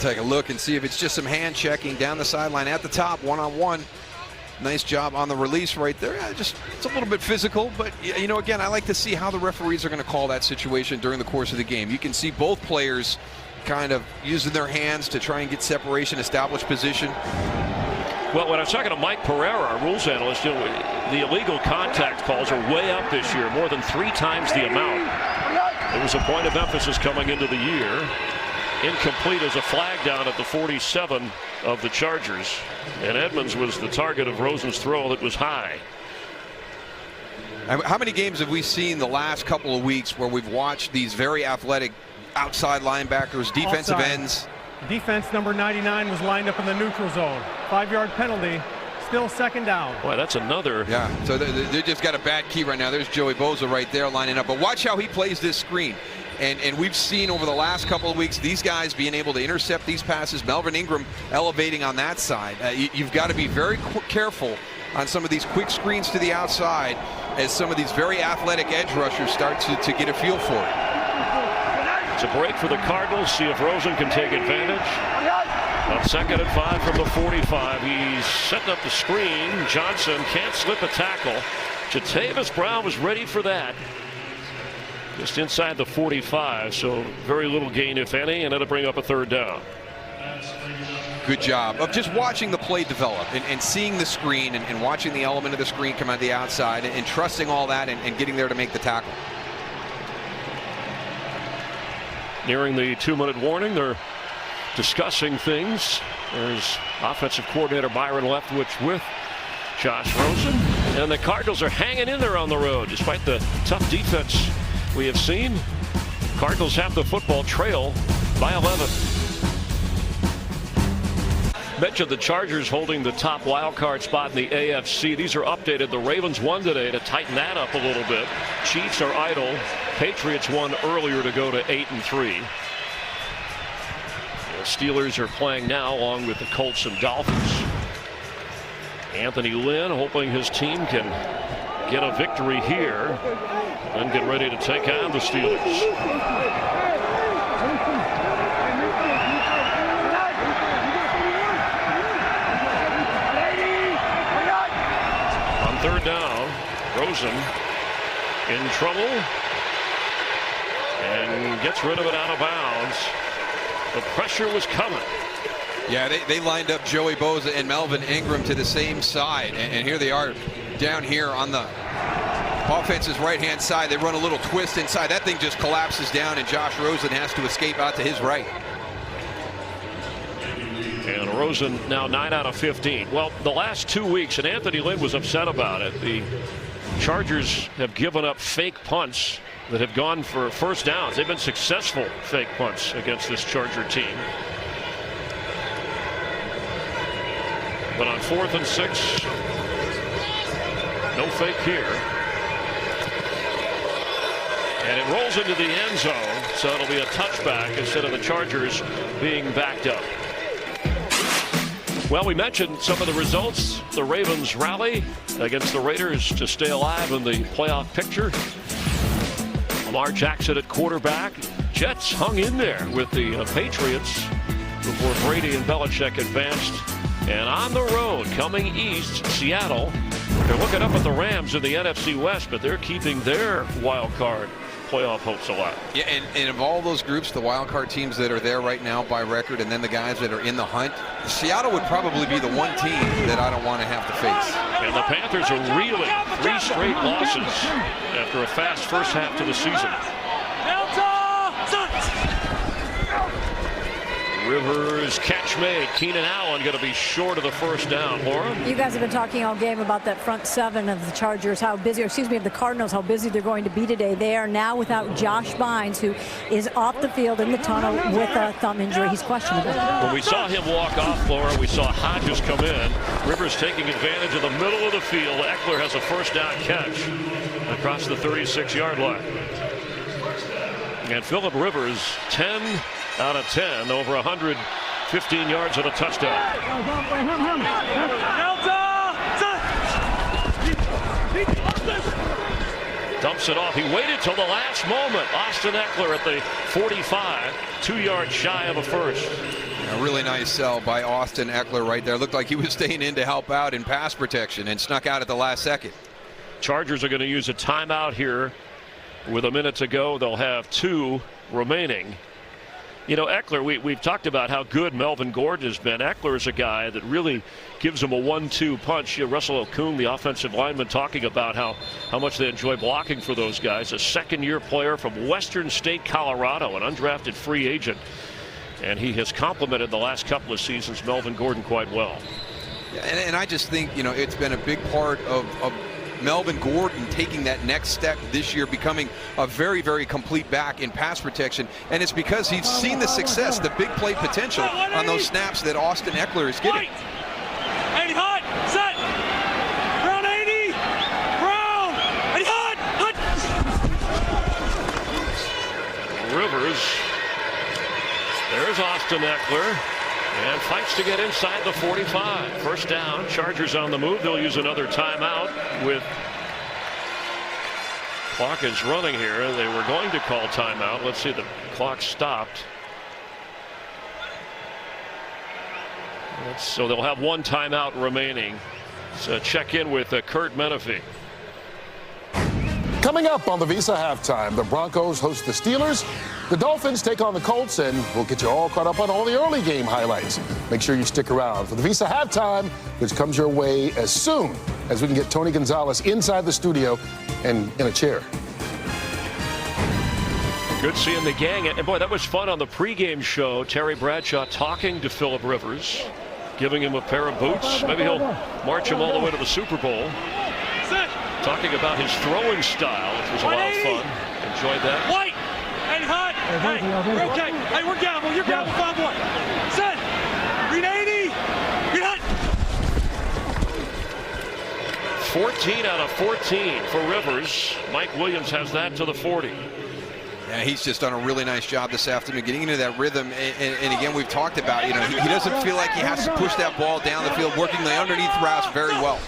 Take a look and see if it's just some hand checking down the sideline at the top, one-on-one. Nice job on the release right there. It's a little bit physical, but you know, again, I like to see how the referees are going to call that situation during the course of the game. You can see both players kind of using their hands to try and get separation, establish position. Well, when I was talking to Mike Pereira, our rules analyst, you know, the illegal contact calls are way up this year, more than 3 times the amount. It was a point of emphasis coming into the year. Incomplete as a flag down at the 47 of the Chargers. And Edmonds was the target of Rosen's throw that was high. How many games have we seen the last couple of weeks where we've watched these very athletic outside linebackers, defensive ends? Defense number 99 was lined up in the neutral zone. 5-yard penalty. Still second down. Boy, that's another. Yeah, so they just got a bad key right now. There's Joey Bosa right there lining up. But watch how he plays this screen. And we've seen over the last couple of weeks these guys being able to intercept these passes. Melvin Ingram elevating on that side. You've got to be very careful on some of these quick screens to the outside as some of these very athletic edge rushers start to get a feel for it. It's a break for the Cardinals. See if Rosen can take advantage. On 2nd and 5 from the 45. He's setting up the screen. Johnson can't slip a tackle. Jatavis Brown was ready for that. Just inside the 45, so very little gain, if any, and it'll bring up a 3rd down. Good job of just watching the play develop and seeing the screen and watching the element of the screen come out the outside and trusting all that and getting there to make the tackle. Nearing the 2-minute warning, they're discussing things. There's offensive coordinator Byron Leftwich with Josh Rosen. And the Cardinals are hanging in there on the road despite the tough defense we have seen. Cardinals have the football, trail by 11. Mentioned the Chargers holding the top wild card spot in the AFC. These are updated. The Ravens won today to tighten that up a little bit. Chiefs are idle. Patriots won earlier to go to 8-3. The Steelers are playing now along with the Colts and Dolphins. Anthony Lynn hoping his team can get a victory here and get ready to take on the Steelers. On 3rd down, Rosen in trouble and gets rid of it out of bounds. The pressure was coming. Yeah, they lined up Joey Bosa and Melvin Ingram to the same side, and here they are down here on the offense's right-hand side. They run a little twist inside. That thing just collapses down, and Josh Rosen has to escape out to his right. And Rosen now 9 out of 15. Well, the last 2 weeks, and Anthony Lynn was upset about it, the Chargers have given up fake punts that have gone for first downs. They've been successful fake punts against this Charger team. But on 4th and 6, no fake here. And it rolls into the end zone, so it'll be a touchback instead of the Chargers being backed up. Well, we mentioned some of the results. The Ravens rally against the Raiders to stay alive in the playoff picture. Lamar Jackson at quarterback. Jets hung in there with the Patriots before Brady and Belichick advanced. And on the road, coming east, Seattle. They're looking up at the Rams in the NFC West, but they're keeping their wild card playoff hopes alive. Yeah, and of all those groups, the wild card teams that are there right now by record, and then the guys that are in the hunt, Seattle would probably be the one team that I don't want to have to face. And the Panthers are reeling 3 straight losses after a fast first half to the season. Rivers catch made. Keenan Allen going to be short of the first down. Laura? You guys have been talking all game about that front 7 of the Chargers, how busy, of the Cardinals, how busy they're going to be today. They are now without Josh Bynes, who is off the field in the tunnel with a thumb injury. He's questionable. When we saw him walk off, Laura, we saw Hodges come in. Rivers taking advantage of the middle of the field. Eckler has a first down catch across the 36-yard line. And Phillip Rivers, 10 out of 10, over 115 yards and a touchdown. Dumps it off. He waited till the last moment. Austin Eckler at the 45, 2 yards shy of a first. A really nice sell by Austin Eckler right there. Looked like he was staying in to help out in pass protection and snuck out at the last second. Chargers are going to use a timeout here with a minute to go. They'll have 2 remaining. You know, Eckler, we've talked about how good Melvin Gordon has been. Eckler is a guy that really gives him a 1-2 punch. Russell Okung, the offensive lineman, talking about how much they enjoy blocking for those guys. A second-year player from Western State, Colorado, an undrafted free agent. And he has complemented the last couple of seasons Melvin Gordon quite well. And I just think, you know, it's been a big part of Melvin Gordon taking that next step this year, becoming a very, very complete back in pass protection. And it's because he's seen the success, the big play potential on those snaps that Austin Eckler is getting. 80 hot, set, Brown 80, Brown, 80 hot. Rivers, there's Austin Eckler. And fights to get inside the 45. First down. Chargers on the move. They'll use another timeout with clock is running here. They were going to call timeout. Let's see, the clock stopped. So they'll have 1 timeout remaining. So check in with Kurt Menefee. Coming up on the Visa Halftime, the Broncos host the Steelers, the Dolphins take on the Colts, and we'll get you all caught up on all the early game highlights. Make sure you stick around for the Visa Halftime, which comes your way as soon as we can get Tony Gonzalez inside the studio and in a chair. Good seeing the gang. And boy, that was fun on the pregame show. Terry Bradshaw talking to Phillip Rivers, giving him a pair of boots. Maybe he'll march him all the way to the Super Bowl. Talking about his throwing style, which was a lot of fun. Enjoyed that. White and hot. Hey, we're okay. Hey, we're gavel. You're gavel, fine boy. Set. Green 80. Green hot. 14 out of 14 for Rivers. Mike Williams has that to the 40. Yeah, he's just done a really nice job this afternoon getting into that rhythm. And again, we've talked about, you know, he doesn't feel like he has to push that ball down the field, working the underneath routes very well.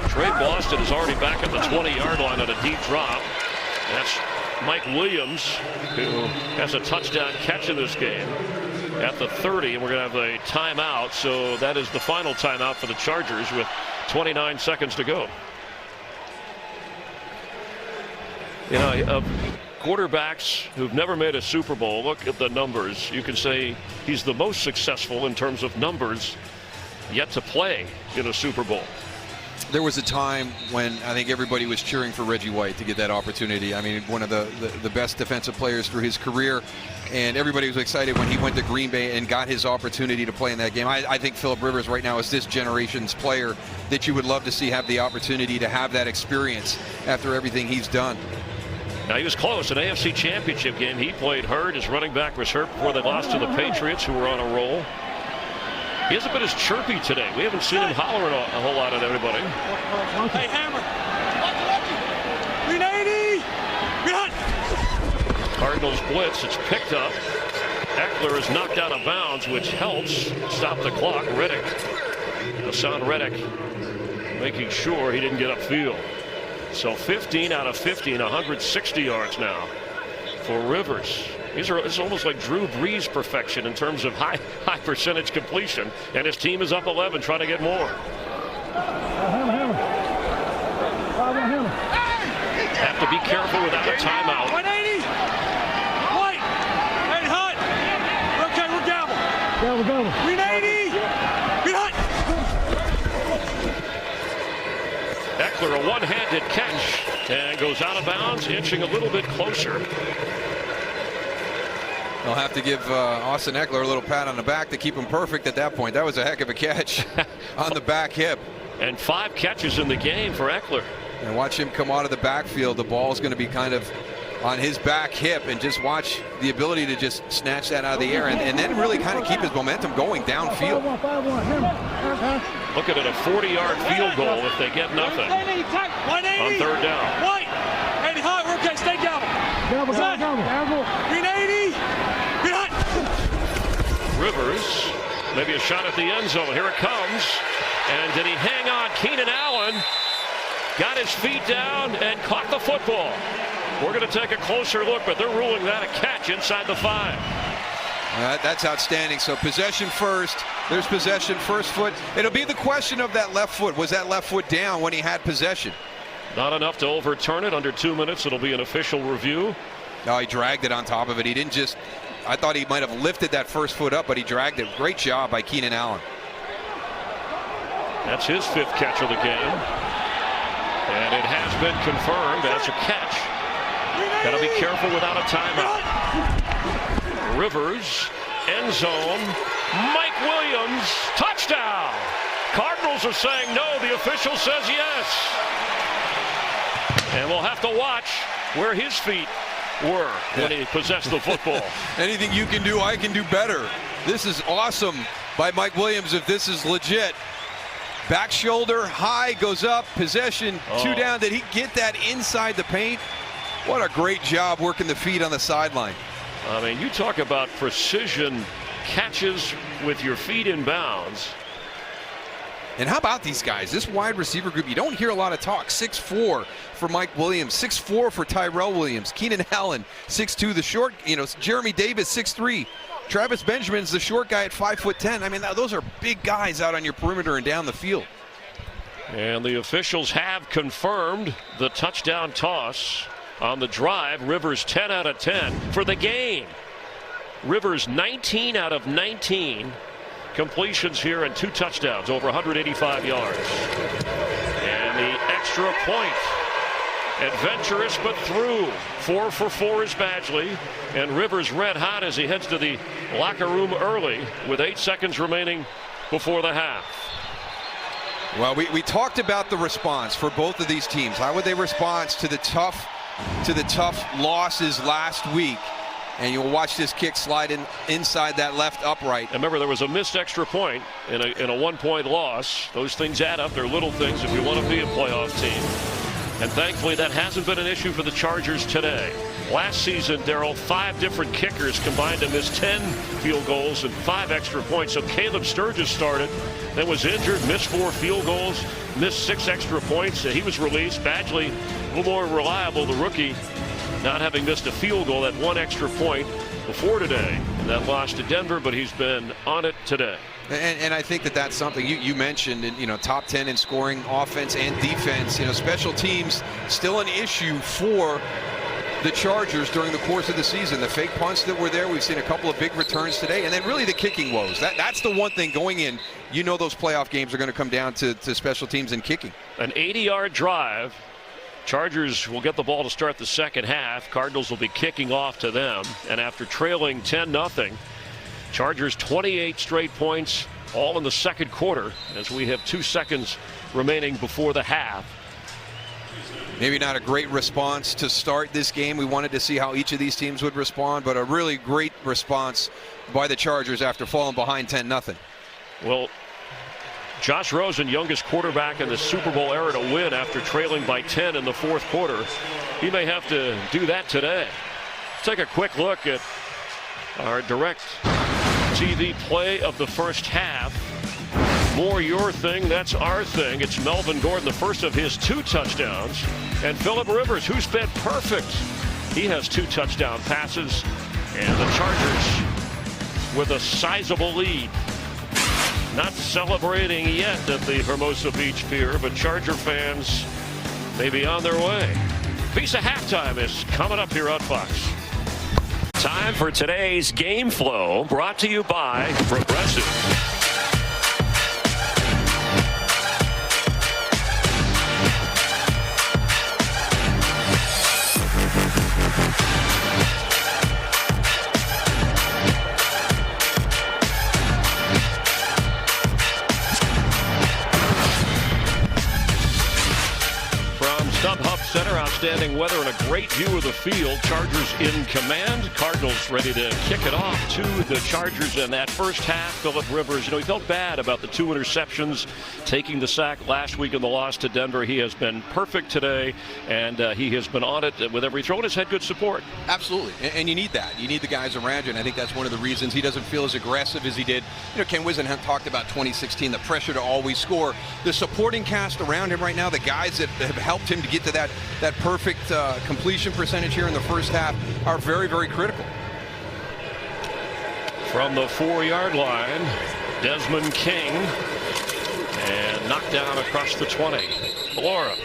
Trey Boston is already back at the 20-yard line on a deep drop. That's Mike Williams, who has a touchdown catch in this game at the 30, and we're going to have a timeout. So that is the final timeout for the Chargers with 29 seconds to go. You know, quarterbacks who've never made a Super Bowl, look at the numbers. You can say he's the most successful in terms of numbers yet to play in a Super Bowl. There was a time when I think everybody was cheering for Reggie White to get that opportunity. I mean, one of the best defensive players through his career, and everybody was excited when he went to Green Bay and got his opportunity to play in that game. I think Phillip Rivers right now is this generation's player that you would love to see have the opportunity to have that experience after everything he's done. Now, he was close. An AFC Championship game. He played hurt. His running back was hurt before they lost to the Patriots, who were on a roll. He hasn't been as chirpy today. We haven't seen him hollering a whole lot at everybody. Hey, hammer. Green 80. Green hot. Cardinals blitz. It's picked up. Eckler is knocked out of bounds, which helps stop the clock. Reddick. Hassan Reddick making sure he didn't get upfield. So 15 out of 15, 160 yards now for Rivers. It's almost like Drew Brees perfection in terms of high percentage completion, and his team is up 11 trying to get more. Have to be careful without a timeout. 180. White and hot. Okay, we're gavel. Green 80. Green hot. Eckler, a one-handed catch, and goes out of bounds, inching a little bit closer. I'll have to give Austin Eckler a little pat on the back to keep him perfect at that point. That was a heck of a catch on the back hip. And 5 catches in the game for Eckler. And watch him come out of the backfield. The ball is going to be kind of on his back hip, and just watch the ability to just snatch that out of the air and then really kind of keep his momentum going downfield. Look at it, a 40-yard field goal if they get nothing on third down. White. Hey, hot. We're okay. Stay down. Green 80. Green hot. Rivers, maybe a shot at the end zone. Here it comes. And did he hang on? Keenan Allen got his feet down and caught the football. We're going to take a closer look, but they're ruling that a catch inside the 5. That's outstanding. So possession first. There's possession, first foot. It'll be the question of that left foot. Was that left foot down when he had possession? Not enough to overturn it. Under 2 minutes, it'll be an official review. No, he dragged it on top of it. He didn't just, I thought he might have lifted that first foot up, but he dragged it. Great job by Keenan Allen. That's his 5th catch of the game. And it has been confirmed as a catch. Got to be careful without a timeout. Rivers, end zone. Mike Williams, touchdown. Cardinals are saying no. The official says yes. And we'll have to watch where his feet were when he possessed the football. Anything you can do, I can do better. This is awesome by Mike Williams if this is legit. Back shoulder, high, goes up, possession, 2 down. Did he get that inside the paint? What a great job working the feet on the sideline. I mean, you talk about precision catches with your feet in bounds. And how about these guys? This wide receiver group, you don't hear a lot of talk. 6'4" for Mike Williams, 6'4" for Tyrell Williams, Keenan Allen, 6'2", the short, Jeremy Davis, 6'3". Travis Benjamin's the short guy at 5'10". I mean, those are big guys out on your perimeter and down the field. And the officials have confirmed the touchdown toss on the drive. Rivers 10 out of 10 for the game. Rivers 19 out of 19 completions here and 2 touchdowns, over 185 yards. And the extra point. Adventurous but through. 4 for 4 is Badgley. And Rivers red hot as he heads to the locker room early with 8 seconds remaining before the half. Well, we talked about the response for both of these teams. How would they respond to the tough losses last week? And you'll watch this kick slide inside that left upright. And remember, there was a missed extra point in a 1-point loss. Those things add up. They're little things if you want to be a playoff team. And thankfully, that hasn't been an issue for the Chargers today. Last season, Darryl, 5 different kickers combined to miss 10 field goals and 5 extra points. So Caleb Sturgis started, then was injured, missed 4 field goals, missed 6 extra points. He was released. Badgley, a little more reliable, the rookie, not having missed a field goal, that 1 extra point before today. And that loss to Denver, but he's been on it today. And I think that's something you mentioned, top 10 in scoring, offense and defense. Special teams still an issue for the Chargers during the course of the season. The fake punts that were there, we've seen a couple of big returns today, and then really the kicking woes. That's the one thing going in. Those playoff games are going to come down to special teams and kicking. An 80-yard drive. Chargers will get the ball to start the second half. Cardinals will be kicking off to them. And after trailing 10-0, Chargers 28 straight points, all in the second quarter, as we have 2 seconds remaining before the half. Maybe not a great response to start this game. We wanted to see how each of these teams would respond, but a really great response by the Chargers after falling behind 10-0. Well, Josh Rosen, youngest quarterback in the Super Bowl era to win after trailing by 10 in the fourth quarter. He may have to do that today. Let's take a quick look at our direct TV play of the first half. More your thing, that's our thing. It's Melvin Gordon, the first of his 2 touchdowns. And Phillip Rivers, who's been perfect. He has 2 touchdown passes. And the Chargers with a sizable lead. Not celebrating yet at the Hermosa Beach Pier, but Charger fans may be on their way. Visa Halftime is coming up here on Fox. Time for today's Game Flow, brought to you by Progressive. outstanding weather and a great view of the field. Chargers in command. Cardinals ready to kick it off to the Chargers in that first half. Phillip Rivers, he felt bad about the 2 interceptions, taking the sack last week in the loss to Denver. He has been perfect today, and he has been on it with every throw and has had good support. Absolutely, and you need that. You need the guys around you, and I think that's one of the reasons he doesn't feel as aggressive as he did. Ken Whisenhunt talked about 2016, the pressure to always score. The supporting cast around him right now, the guys that have helped him to get to that perfect completion percentage here in the first half are very, very critical. From the 4-yard line, Desmond King, and knocked down across the 20. Laura.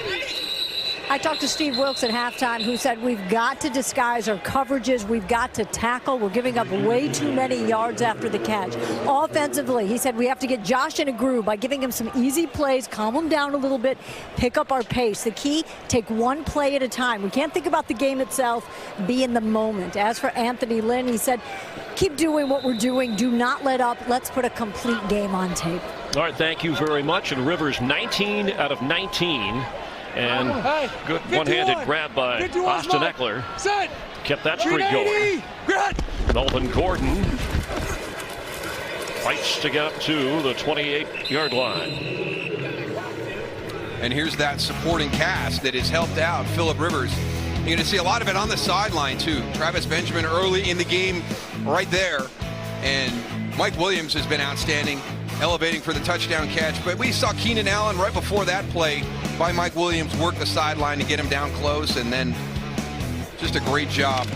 I talked to Steve Wilks at halftime, who said we've got to disguise our coverages. We've got to tackle. We're giving up way too many yards after the catch. Offensively, he said we have to get Josh in a groove by giving him some easy plays, calm him down a little bit, pick up our pace. The key, take one play at a time. We can't think about the game itself, be in the moment. As for Anthony Lynn, he said, keep doing what we're doing. Do not let up. Let's put a complete game on tape. All right, thank you very much. And Rivers, 19 out of 19. And good one-handed grab by Austin Eckler. Kept that streak going. Melvin Gordon fights to get up to the 28-yard line. And here's that supporting cast that has helped out Phillip Rivers. You're going to see a lot of it on the sideline, too. Travis Benjamin early in the game right there. And Mike Williams has been outstanding, elevating for the touchdown catch. But we saw Keenan Allen right before that play by Mike Williams work the sideline to get him down close, and then just a great job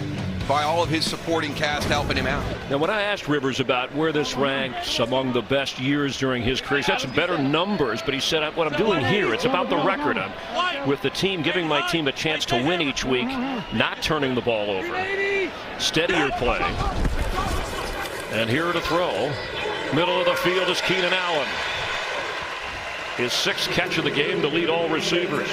by all of his supporting cast helping him out. Now, when I asked Rivers about where this ranks among the best years during his career, he's had some better numbers, but he said, what I'm doing here, it's about the record. I'm with the team, giving my team a chance to win each week, not turning the ball over. Steadier play. And here to throw, middle of the field is Keenan Allen. His 6th catch of the game to lead all receivers.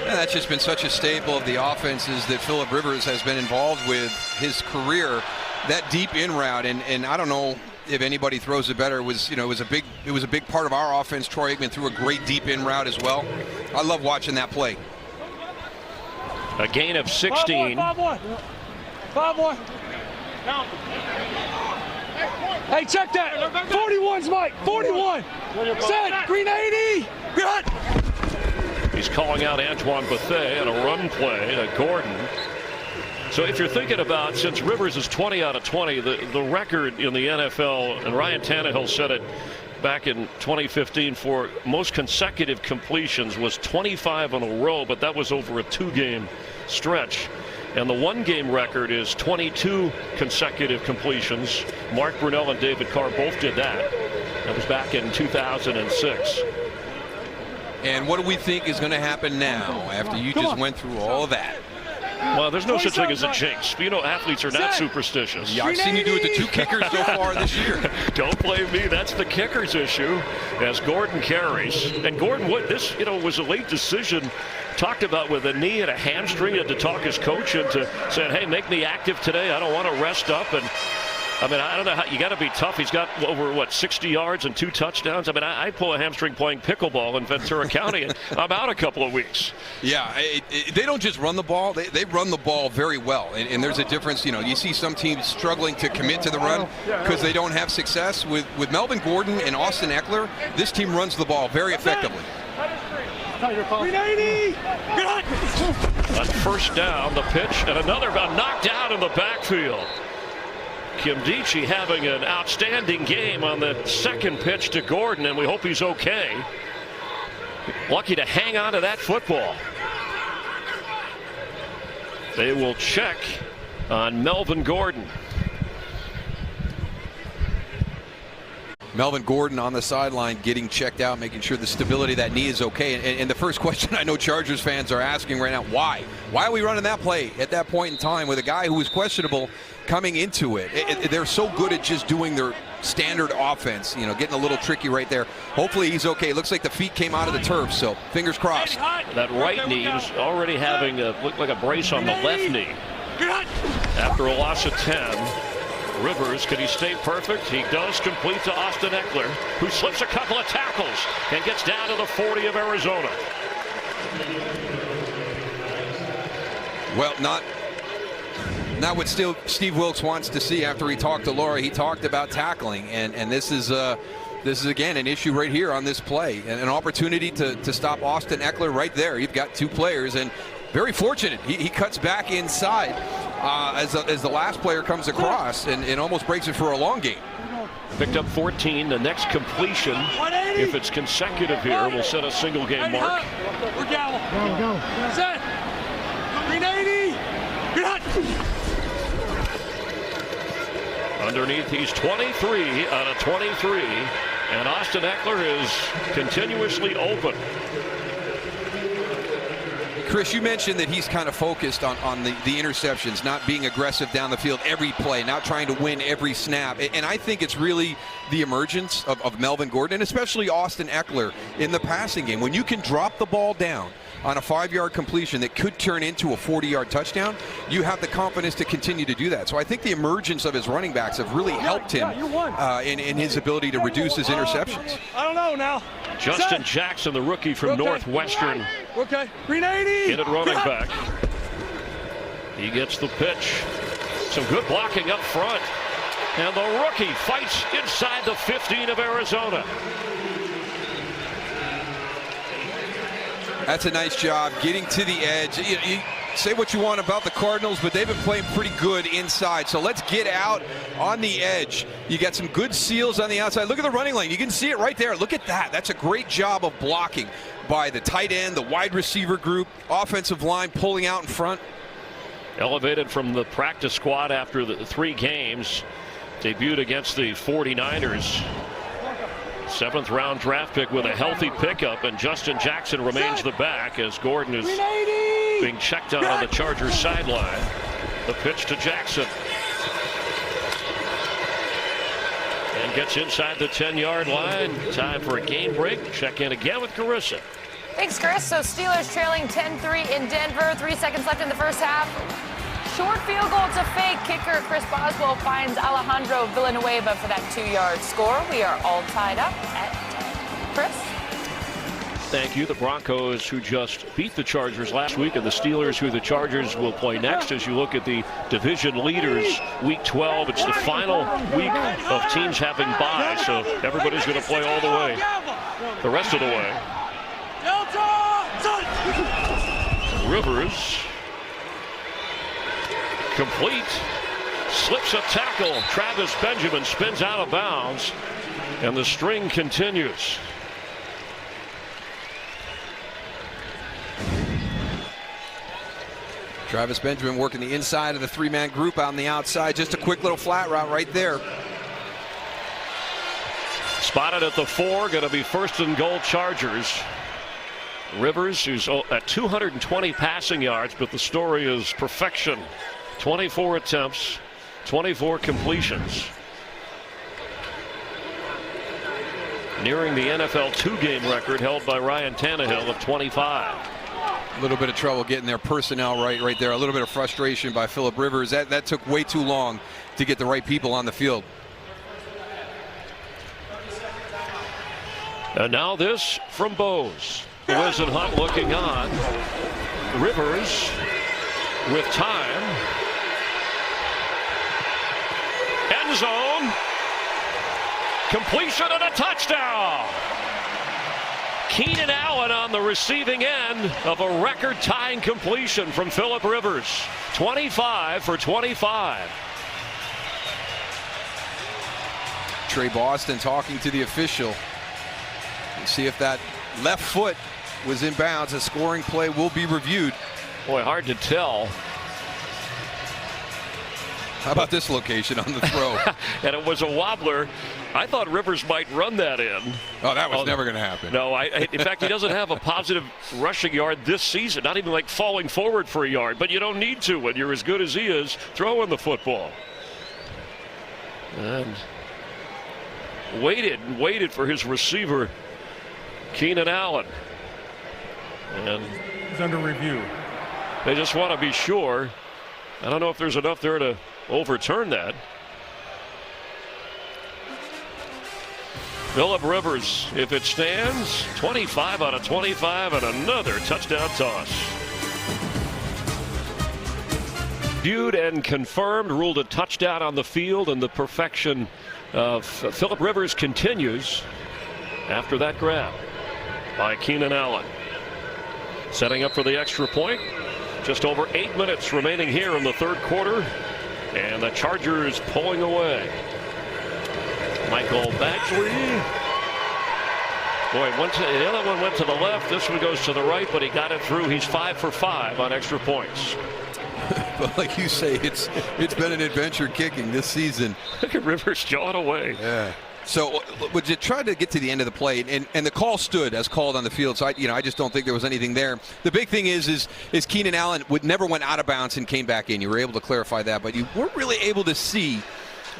And that's just been such a staple of the offenses that Phillip Rivers has been involved with his career. That deep in route, and I don't know if anybody throws it better. It was a big part of our offense. Troy Aikman threw a great deep in route as well. I love watching that play. A gain of 16. 5-1. Hey, check that. 41's Mike. 41. Set. Green 80. Good. He's calling out Antoine Bethea and a run play to Gordon. So if you're thinking about, since Rivers is 20 out of 20, the record in the NFL, and Ryan Tannehill said it back in 2015, for most consecutive completions was 25 in a row, but that was over a 2-game stretch. And the 1-game record is 22 consecutive completions. Mark Brunell and David Carr both did that. That was back in 2006. And what do we think is going to happen now after you just went through all of that? Well, there's no such thing as a jinx. Athletes are not superstitious. Yeah, I've seen you do it to 2 kickers so far this year. Don't blame me. That's the kicker's issue as Gordon carries. And Gordon, this was a late decision. Talked about with a knee and a hamstring. He had to talk his coach into saying, hey, make me active today. I don't want to rest up. And I don't know how you got to be tough. He's got over 60 yards and 2 touchdowns. I pull a hamstring playing pickleball in Ventura County, and I'm out a couple of weeks. Yeah, they don't just run the ball; they run the ball very well. And there's a difference. You see some teams struggling to commit to the run because they don't have success. With Melvin Gordon and Austin Eckler, this team runs the ball very effectively. 380. On first down, the pitch, and another knocked out in the backfield. Kimdichie having an outstanding game on the 2nd pitch to Gordon, and we hope he's okay. Lucky to hang on to that football. They will check on Melvin Gordon. Melvin Gordon on the sideline getting checked out, making sure the stability of that knee is okay. And the first question I know Chargers fans are asking right now, why? Why are we running that play at that point in time with a guy who was questionable coming into it? They're so good at just doing their standard offense, getting a little tricky right there. Hopefully he's okay. Looks like the feet came out of the turf, so fingers crossed. That right knee is already having look like a brace on the left knee. After a loss of 10. Rivers, can he stay perfect? He does, complete to Austin Eckler, who slips a couple of tackles and gets down to the 40 of Arizona. Well, not what Steve Wilks wants to see after he talked to Laura. He talked about tackling, and this is again an issue right here on this play, and an opportunity to stop Austin Eckler right there. You've got two players, and very fortunate. He cuts back inside as the last player comes across, and almost breaks it for a long gain. Picked up 14. The next completion, if it's consecutive here, will set a single game mark. We're down. Go. Set. 380. Good. Underneath, he's 23 out of 23, and Austin Eckler is continuously open. Chris, you mentioned that he's kind of focused on the interceptions, not being aggressive down the field every play, not trying to win every snap. And I think it's really the emergence of Melvin Gordon, and especially Austin Eckler in the passing game. When you can drop the ball down on a 5-yard completion that could turn into a 40-yard touchdown, you have the confidence to continue to do that. So I think the emergence of his running backs have really helped him in his ability to reduce his interceptions. I don't know now. Justin Jackson, the rookie from Northwestern, Okay. 380. in at running back. He gets the pitch. Some good blocking up front. And the rookie fights inside the 15 of Arizona. That's a nice job getting to the edge. You say what you want about the Cardinals, but they've been playing pretty good inside. So let's get out on the edge. You got some good seals on the outside. Look at the running lane. You can see it right there. Look at that. That's a great job of blocking by the tight end, the wide receiver group, offensive line pulling out in front. Elevated from the practice squad after the 3 games. Debuted against the 49ers. 7th round draft pick with a healthy pickup, and Justin Jackson remains the back as Gordon is being checked out on the Chargers sideline. The pitch to Jackson. And gets inside the 10-yard line. Time for a game break. Check in again with Carissa. Thanks, Chris. So Steelers trailing 10-3 in Denver. 3 seconds left in the first half. Short field goal to fake. Kicker Chris Boswell finds Alejandro Villanueva for that 2-yard score. We are all tied up at 10. Chris? Thank you. The Broncos, who just beat the Chargers last week, and the Steelers, who the Chargers will play next. As you look at the division leaders, Week 12, it's the final week of teams having bye, so everybody's going to play all the way, the rest of the way. Rivers, complete, slips a tackle. Travis Benjamin spins out of bounds, and the string continues. Travis Benjamin working the inside of the 3-man group on the outside. Just a quick little flat route right there. Spotted at the 4, going to be 1st and goal Chargers. Rivers, who's at 220 passing yards, but the story is perfection. 24 attempts, 24 completions. Nearing the NFL 2-game record held by Ryan Tannehill of 25. A little bit of trouble getting their personnel right there. A little bit of frustration by Phillip Rivers. That took way too long to get the right people on the field. And now this from Bose. Wiz and Hunt looking on. Rivers with time. End zone. Completion and a touchdown. Keenan Allen on the receiving end of a record-tying completion from Phillip Rivers. 25 for 25. Trey Boston talking to the official. Let's see if that left foot was in bounds. A scoring play will be reviewed. Boy, hard to tell. How about this location on the throw? And it was a wobbler. I thought Rivers might run that in. Oh, that was never going to happen. No, in fact, he doesn't have a positive rushing yard this season. Not even like falling forward for a yard. But you don't need to when you're as good as he is throwing the football. And waited for his receiver, Keenan Allen. And He's under review. They just want to be sure. I don't know if there's enough there to overturn that. Phillip Rivers, if it stands, 25 out of 25 and another touchdown toss. reviewed and confirmed, ruled a touchdown on the field, and the perfection of Phillip Rivers continues after that grab by Keenan Allen. Setting up for the extra point. Just over 8 minutes remaining here in the third quarter, and the Chargers pulling away. Michael Badgley. Boy, the other one went to the left. This one goes to the right, but he got it through. He's 5 for 5 on extra points. But like you say, it's been an adventure kicking this season. Look at Rivers jawing away. Yeah. So would you try to get to the end of the play, and the call stood as called on the field. So I just don't think there was anything there. The big thing is Keenan Allen never went out of bounds and came back in. You were able to clarify that, but you weren't really able to see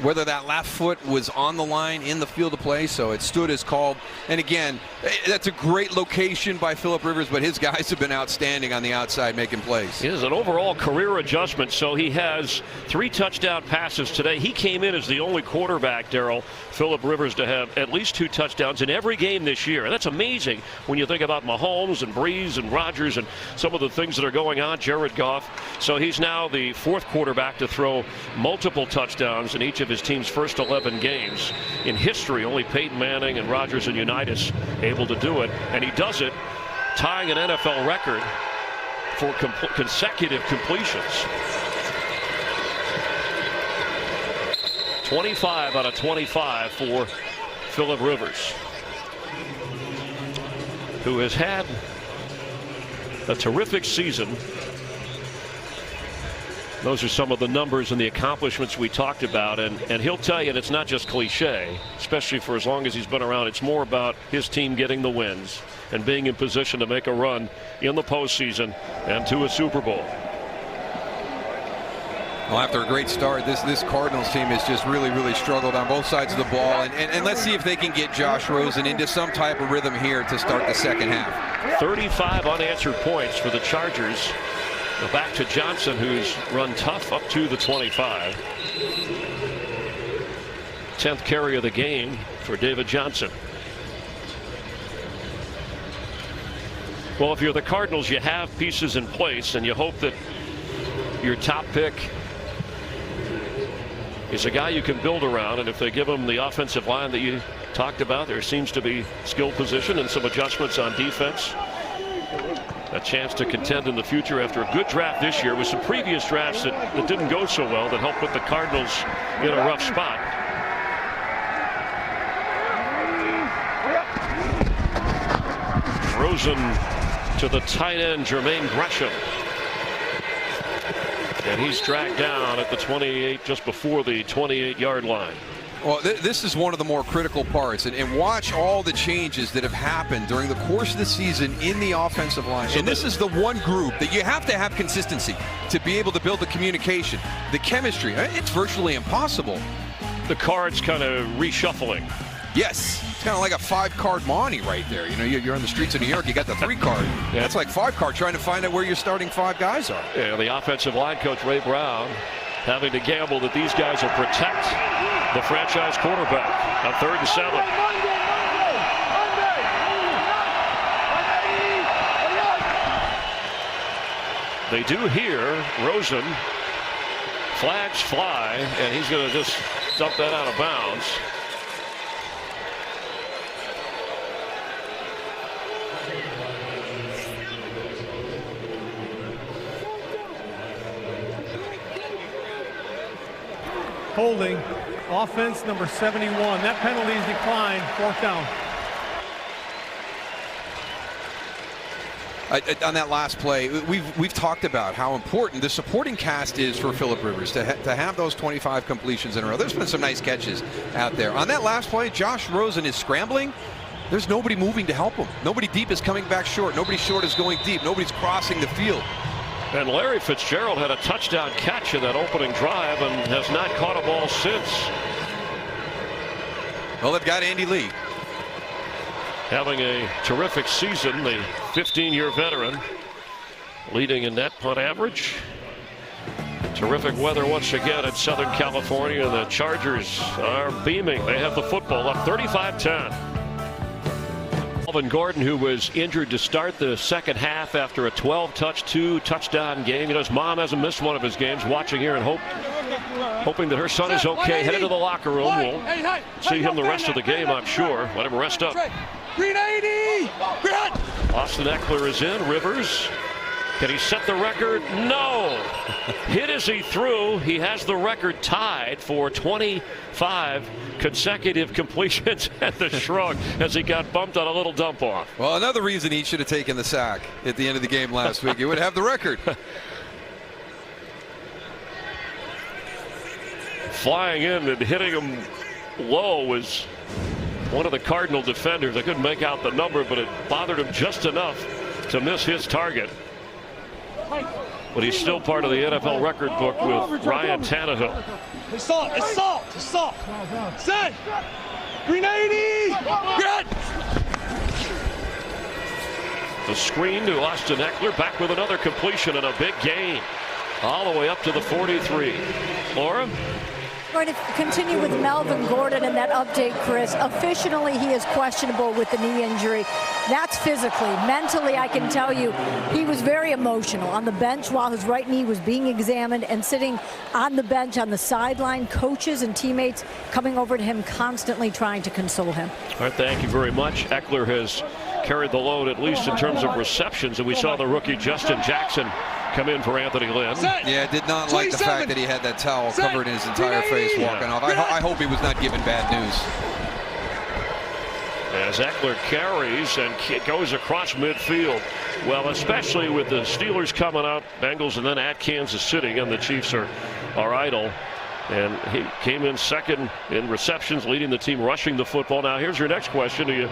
whether that left foot was on the line in the field of play. So it stood as called. And again, that's a great location by Phillip Rivers, but his guys have been outstanding on the outside making plays. It is an overall career adjustment. So he has 3 touchdown passes today. He came in as the only quarterback, Darryl, Phillip Rivers, to have at least 2 touchdowns in every game this year. And that's amazing when you think about Mahomes and Breeze and Rodgers and some of the things that are going on, Jared Goff. So he's now the 4th quarterback to throw multiple touchdowns in each of his team's first 11 games. In history, only Peyton Manning and Rodgers and Unitas able to do it. And he does it tying an NFL record for consecutive completions. 25 out of 25 for Phillip Rivers, who has had a terrific season. Those are some of the numbers and the accomplishments we talked about, and he'll tell you, and it's not just cliche, especially for as long as he's been around. It's more about his team getting the wins and being in position to make a run in the postseason and to a Super Bowl. Well, after a great start, this Cardinals team has just really struggled on both sides of the ball. And let's see if they can get Josh Rosen into some type of rhythm here to start the second half. 35 unanswered points for the Chargers. Now back to Johnson, who's run tough up to the 25. 10th carry of the game for David Johnson. Well, if you're the Cardinals, you have pieces in place, and you hope that your top pick is a guy you can build around. And if they give him the offensive line that you talked about, there seems to be skill position and some adjustments on defense. A chance to contend in the future after a good draft this year with some previous drafts that didn't go so well that helped put the Cardinals in a rough spot. Rosen to the tight end, Jermaine Gresham. And he's dragged down at the 28, just before the 28-yard line. Well, this is one of the more critical parts, and watch all the changes that have happened during the course of the season in the offensive line. And this is the one group that you have to have consistency to be able to build the communication, the chemistry. It's virtually impossible. The cards kind of reshuffling. Yes, it's kind of like a 5-card Monty right there. You know, you're on the streets of New York, you got the 3-card. Yeah. That's like 5-card, trying to find out where your starting 5 guys are. Yeah, the offensive line coach, Ray Brown, having to gamble that these guys will protect the franchise quarterback on 3rd and 7. They do here. Rosen, flags fly, and he's going to just dump that out of bounds. Holding, offense number 71. That penalty is declined. 4th down. On that last play, we've talked about how important the supporting cast is for Phillip Rivers to have those 25 completions in a row. There's been some nice catches out there. On that last play, Josh Rosen is scrambling. There's nobody moving to help him. Nobody deep is coming back short. Nobody short is going deep. Nobody's crossing the field. And Larry Fitzgerald had a touchdown catch in that opening drive and has not caught a ball since. Well, they've got Andy Lee. Having a terrific season, the 15-year veteran, leading in net punt average. Terrific weather once again in Southern California. The Chargers are beaming. They have the football up 35-10. Melvin Gordon, who was injured to start the second half after a 2-touchdown game. You know, his mom hasn't missed one of his games, watching here and hoping that her son is okay. Headed to the locker room. We'll see him the rest of the game, I'm sure. Let him rest up. Green 80! Austin Eckler is in. Rivers. Can he set the record? No. Hit as he threw. He has the record tied for 25 consecutive completions at the shrug as he got bumped on a little dump off. Well, another reason he should have taken the sack at the end of the game last week. He would have the record. Flying in and hitting him low was one of the Cardinal defenders. I couldn't make out the number, but it bothered him just enough to miss his target. But he's still part of the NFL record book with Ryan Tannehill. Assault. Set. Green 80. Good. The screen to Austin Eckler, back with another completion and a big gain. All the way up to the 43. Laura? Going to continue with Melvin Gordon and that update, Chris. Officially, he is questionable with the knee injury. That's physically. Mentally, I can tell you, he was very emotional on the bench while his right knee was being examined, and sitting on the bench on the sideline, coaches and teammates coming over to him constantly trying to console him. All right, thank you very much. Eckler has carried the load, at least in terms of receptions, and we saw the rookie Justin Jackson come in for Anthony Lynn. Yeah, did not like the fact that he had that towel covered in his entire face walking off. I hope he was not given bad news. As Eckler carries and goes across midfield. Well, especially with the Steelers coming up, Bengals, and then at Kansas City, and the Chiefs are idle. And he came in second in receptions, leading the team rushing the football. Now, here's your next question.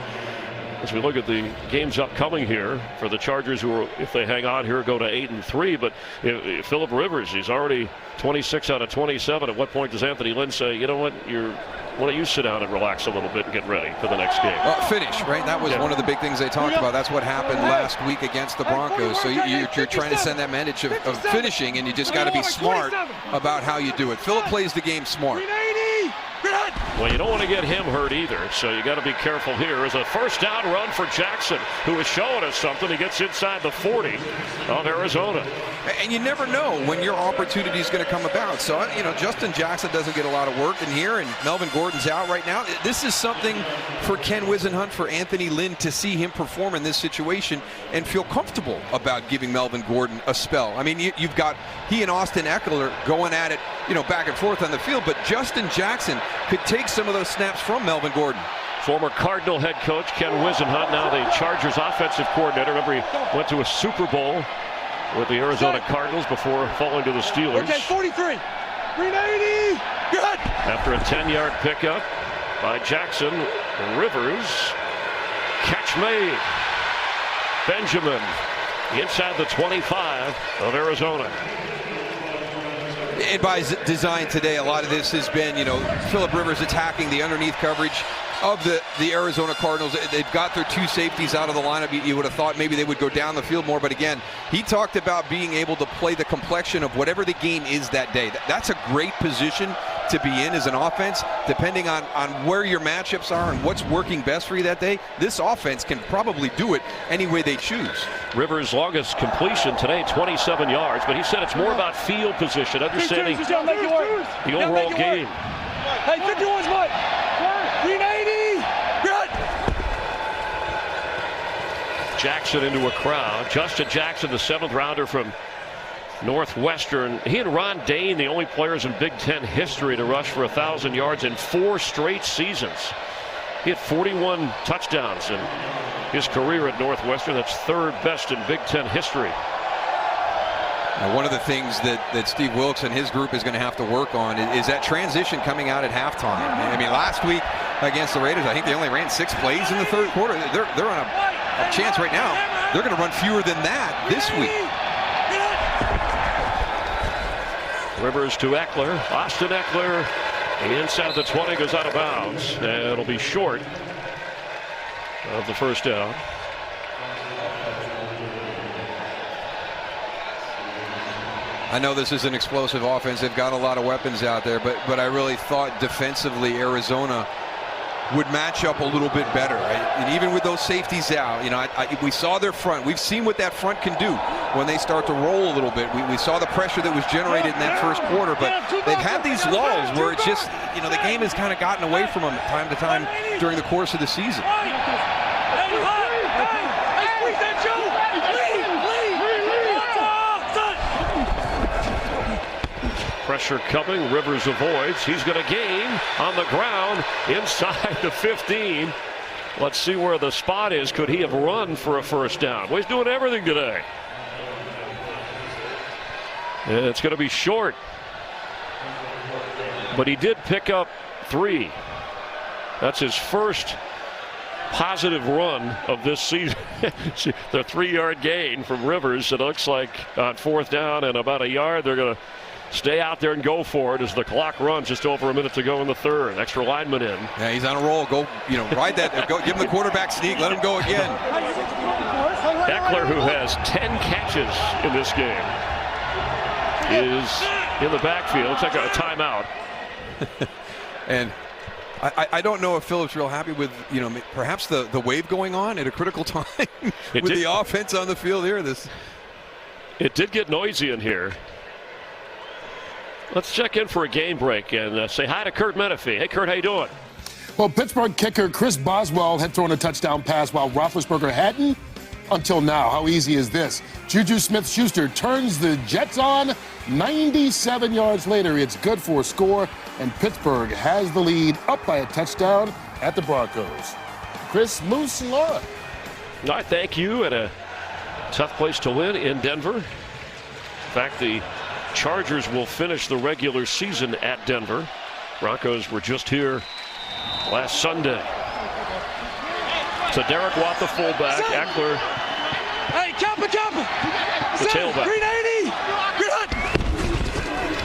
As we look at the games upcoming here for the Chargers, who are, if they hang on here, go to 8-3. But if Phillip Rivers, he's already 26 out of 27. At what point does Anthony Lynn say, you know what, why don't you sit down and relax a little bit and get ready for the next game? Finish, right? That was one of the big things they talked about. That's what happened last week against the Broncos. So you're trying to send that message of finishing, and you just got to be smart about how you do it. Phillip plays the game smart. Well, you don't want to get him hurt either, so you got to be careful here. As a first down run for Jackson, who is showing us something. He gets inside the 40 of Arizona. And you never know when your opportunity is going to come about. So, you know, Justin Jackson doesn't get a lot of work in here, and Melvin Gordon's out right now. This is something for Ken Wisenhunt, for Anthony Lynn, to see him perform in this situation and feel comfortable about giving Melvin Gordon a spell. I mean, you've got he and Austin Eckler going at it, you know, back and forth on the field, but Justin Jackson could take some of those snaps from Melvin Gordon. Former Cardinal head coach Ken Wisenhunt, now the Chargers offensive coordinator. Remember, he went to a Super Bowl with the Arizona Cardinals before falling to the Steelers. Okay, 43. Green 80. Good. After a 10-yard pickup by Jackson, Rivers. Catch made. Benjamin inside the 25 of Arizona. And by design today, a lot of this has been, you know, Phillip Rivers attacking the underneath coverage of the Arizona Cardinals. They've got their two safeties out of the lineup. You would have thought maybe they would go down the field more, but again, he talked about being able to play the complexion of whatever the game is that day. That's a great position to be in as an offense, depending on where your matchups are and what's working best for you that day. This offense can probably do it any way they choose. Rivers' longest completion today, 27 yards, but he said it's more about field position, understanding the overall game. Hey, 51's what? Green 80. Good. Jackson into a crowd. Justin Jackson, the 7th rounder from Northwestern. He and Ron Dane, the only players in Big Ten history to rush for 1,000 yards in 4 straight seasons. He had 41 touchdowns in his career at Northwestern. That's 3rd best in Big Ten history. Now, one of the things that Steve Wilkes and his group is going to have to work on is that transition coming out at halftime. I mean, last week against the Raiders, I think they only ran 6 plays in the 3rd quarter. They're on a chance right now. They're going to run fewer than that this week. Rivers to Eckler. Austin Eckler inside the 20, goes out of bounds. And it'll be short of the first down. I know this is an explosive offense. They've got a lot of weapons out there, but I really thought defensively Arizona would match up a little bit better. And even with those safeties out, we saw their front. We've seen what that front can do when they start to roll a little bit. We saw the pressure that was generated in that first quarter, but they've had these lulls where it's just, the game has kind of gotten away from them time to time during the course of the season. Pressure coming. Rivers avoids. He's going to gain on the ground inside the 15. Let's see where the spot is. Could he have run for a first down? Well, he's doing everything today. And it's going to be short. But he did pick up 3. That's his first positive run of this season. The 3-yard gain from Rivers. It looks like on 4th down and about a yard, they're going to stay out there and go for it as the clock runs. Just over a minute to go in the 3rd. Extra lineman in. Yeah, he's on a roll. Go, ride that. Go, give him the quarterback sneak. Let him go again. Eckler, who has 10 catches in this game, is in the backfield. It's like a timeout. And I don't know if Phillips real happy with, perhaps the wave going on at a critical time with the offense on the field here. It did get noisy in here. Let's check in for a game break and say hi to Kurt Menefee. Hey, Kurt, how you doing? Well, Pittsburgh kicker Chris Boswell had thrown a touchdown pass while Roethlisberger hadn't until now. How easy is this? Juju Smith-Schuster turns the Jets on. 97 yards later, it's good for a score, and Pittsburgh has the lead up by a touchdown at the Broncos. Chris, Moose, and Laura. I thank you at a tough place to win in Denver. In fact, the Chargers will finish the regular season at Denver. Broncos were just here last Sunday. So Derek Watt, the fullback. Eckler, the tailback.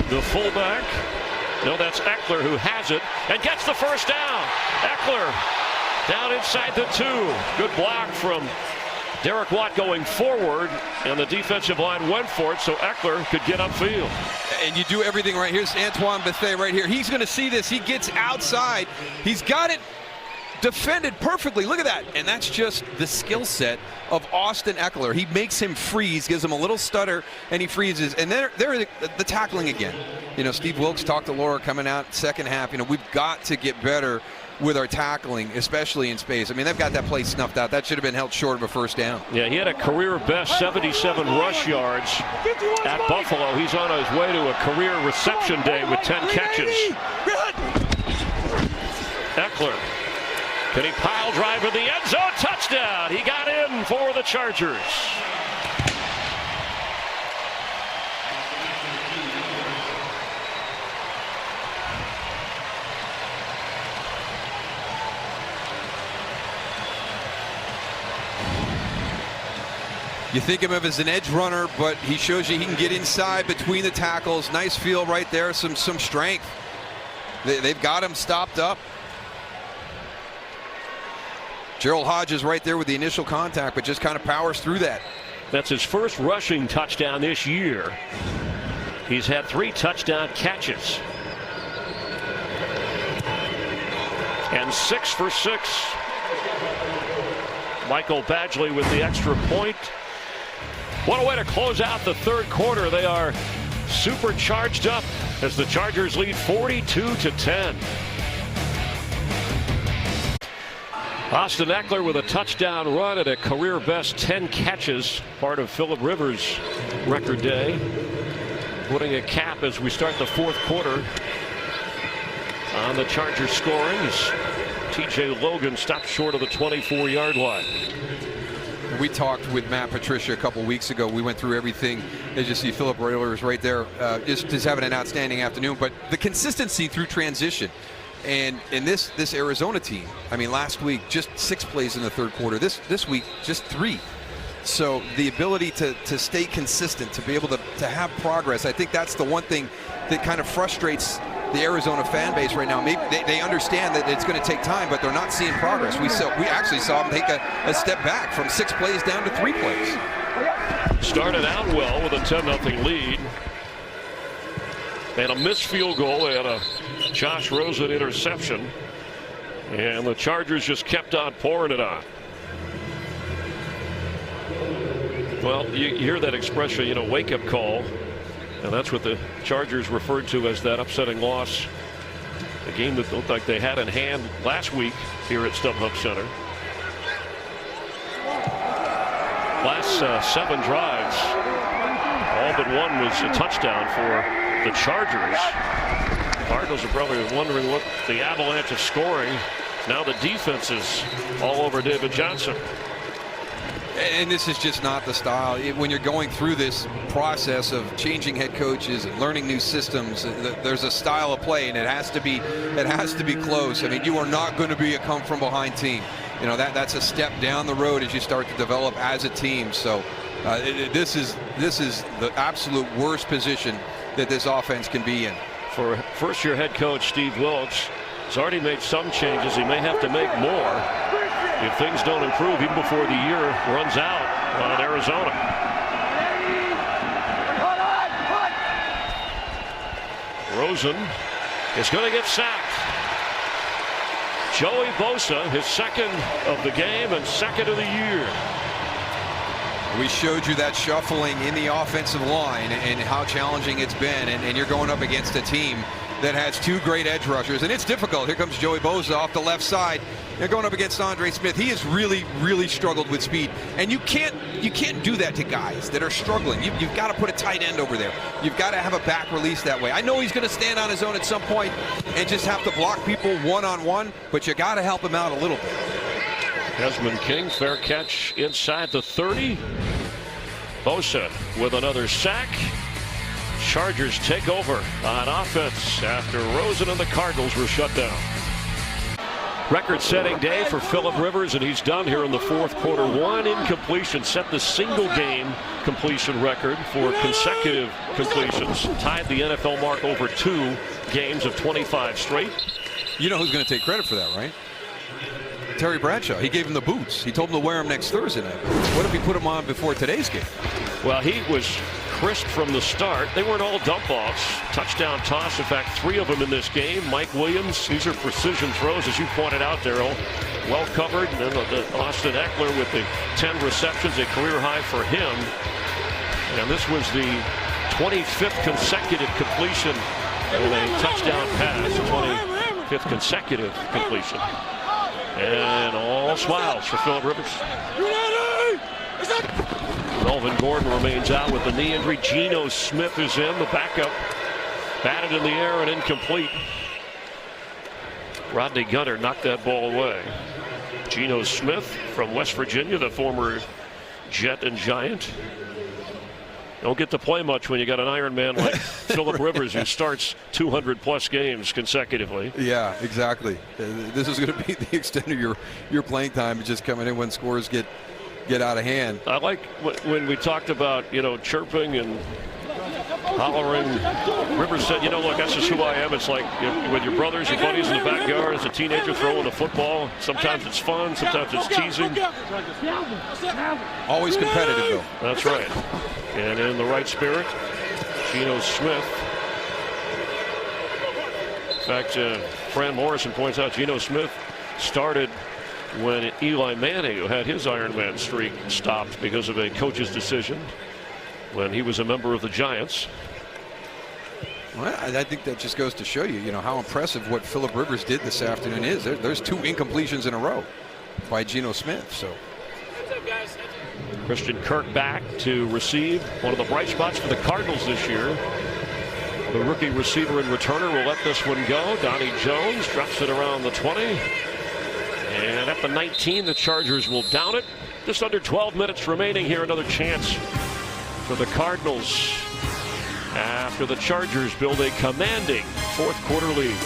The fullback. No, that's Eckler who has it and gets the first down. Eckler down inside the 2. Good block from Derek Watt going forward, and the defensive line went for it so Eckler could get upfield. And you do everything right. Here's Antoine Bethea right here. He's going to see this. He gets outside. He's got it defended perfectly. Look at that. And that's just the skill set of Austin Eckler. He makes him freeze, gives him a little stutter, and he freezes. And they're the tackling again. Steve Wilkes talked to Laura coming out second half. We've got to get better with our tackling, especially in space. I mean, they've got that play snuffed out. That should have been held short of a first down. Yeah, he had a career best 77 rush yards at Buffalo. He's on his way to a career reception day with 10 catches. Eckler, can he pile drive in the end zone? Touchdown! He got in for the Chargers. You think of him as an edge runner, but he shows you he can get inside between the tackles. Nice feel right there, some strength. They've got him stopped up. Gerald Hodges right there with the initial contact, but just kind of powers through that. That's his first rushing touchdown this year. He's had 3 touchdown catches. And 6 for 6. Michael Badgley with the extra point. What a way to close out the 3rd quarter. They are super charged up as the Chargers lead 42-10. Austin Eckler with a touchdown run at a career best 10 catches, part of Phillip Rivers' record day. Putting a cap as we start the 4th quarter on the Chargers scoring as T.J. Logan stopped short of the 24-yard line. We talked with Matt Patricia a couple weeks ago. We went through everything. As you see, Philip Rivers right there, just having an outstanding afternoon. But the consistency through transition. And in this Arizona team, I mean, last week just 6 plays in the 3rd quarter. This week just 3. So the ability to stay consistent, to be able to have progress, I think that's the one thing that kind of frustrates the Arizona fan base right now. Maybe they understand that it's going to take time, but they're not seeing progress. We actually saw them take a step back from 6 plays down to 3 plays. Started out well with a 10-0 lead. And a missed field goal and a Josh Rosen interception. And the Chargers just kept on pouring it on. Well, you hear that expression, you know, wake-up call. And that's what the Chargers referred to as that upsetting loss. A game that looked like they had in hand last week here at StubHub Center. Last 7 drives, all but one was a touchdown for the Chargers. Cardinals are probably wondering what the avalanche of scoring. Now the defense is all over David Johnson. And this is just not the style. When you're going through this process of changing head coaches and learning new systems, there's a style of play, and it has to be close. I mean, you are not going to be a come from behind team. You know, that's a step down the road as you start to develop as a team. So this is the absolute worst position that this offense can be in. For first-year head coach Steve Wilks, has already made some changes. He may have to make more if things don't improve even before the year runs out on Arizona. Rosen is going to get sacked. Joey Bosa, his second of the game and second of the year. We showed you that shuffling in the offensive line and how challenging it's been, and you're going up against a team that has 2 great edge rushers, and it's difficult. Here comes Joey Bosa off the left side. They're going up against Andre Smith. He has really struggled with speed, and you can't do that to guys that are struggling. You've got to put a tight end over there. You've got to have a back release that way. I know he's going to stand on his own at some point and just have to block people one-on-one, but you got to help him out a little bit. Desmond King, fair catch inside the 30. Bosa with another sack. Chargers take over on offense after Rosen and the Cardinals were shut down. Record-setting day for Phillip Rivers, and he's done here in the fourth quarter. 1 incompletion set the single-game completion record for consecutive completions. Tied the NFL mark over 2 games of 25 straight. You know who's going to take credit for that, right? Terry Bradshaw. He gave him the boots. He told him to wear them next Thursday night. What if he put them on before today's game? Well, he was crisp from the start. They weren't all dump-offs. Touchdown toss, in fact, 3 of them in this game. Mike Williams, these are precision throws, as you pointed out, Darryl. Well covered. And then Austin Eckler with the 10 receptions, a career high for him. And this was the 25th consecutive completion and a touchdown pass. 25th consecutive completion. And all smiles for Phillip Rivers. Melvin Gordon remains out with the knee injury. Geno Smith is in, the backup. Batted in the air and incomplete. Rodney Gunter knocked that ball away. Geno Smith from West Virginia, the former Jet and Giant. Don't get to play much when you got an Iron Man like Phillip Rivers, who starts 200-plus games consecutively. Yeah, exactly. This is going to be the extent of your playing time, just coming in when scores get out of hand. I like when we talked about, you know, chirping and hollering. Rivers said, you know, look, that's just who I am. It's like with your brothers, your buddies in the backyard as a teenager throwing a football. Sometimes it's fun, sometimes it's teasing. Always competitive, though. That's right. And in the right spirit, Geno Smith. In fact, Fran Morrison points out Geno Smith started when Eli Manning, who had his Ironman streak stopped because of a coach's decision when he was a member of the Giants. Well, I think that just goes to show you, you know, how impressive what Phillip Rivers did this afternoon is. There's 2 incompletions in a row by Geno Smith. So Christian Kirk back to receive. One of the bright spots for the Cardinals this year. The rookie receiver and returner will let this one go. Donnie Jones drops it around the 20. And at the 19, the Chargers will down it. Just under 12 minutes remaining here. Another chance for the Cardinals after the Chargers build a commanding fourth quarter lead.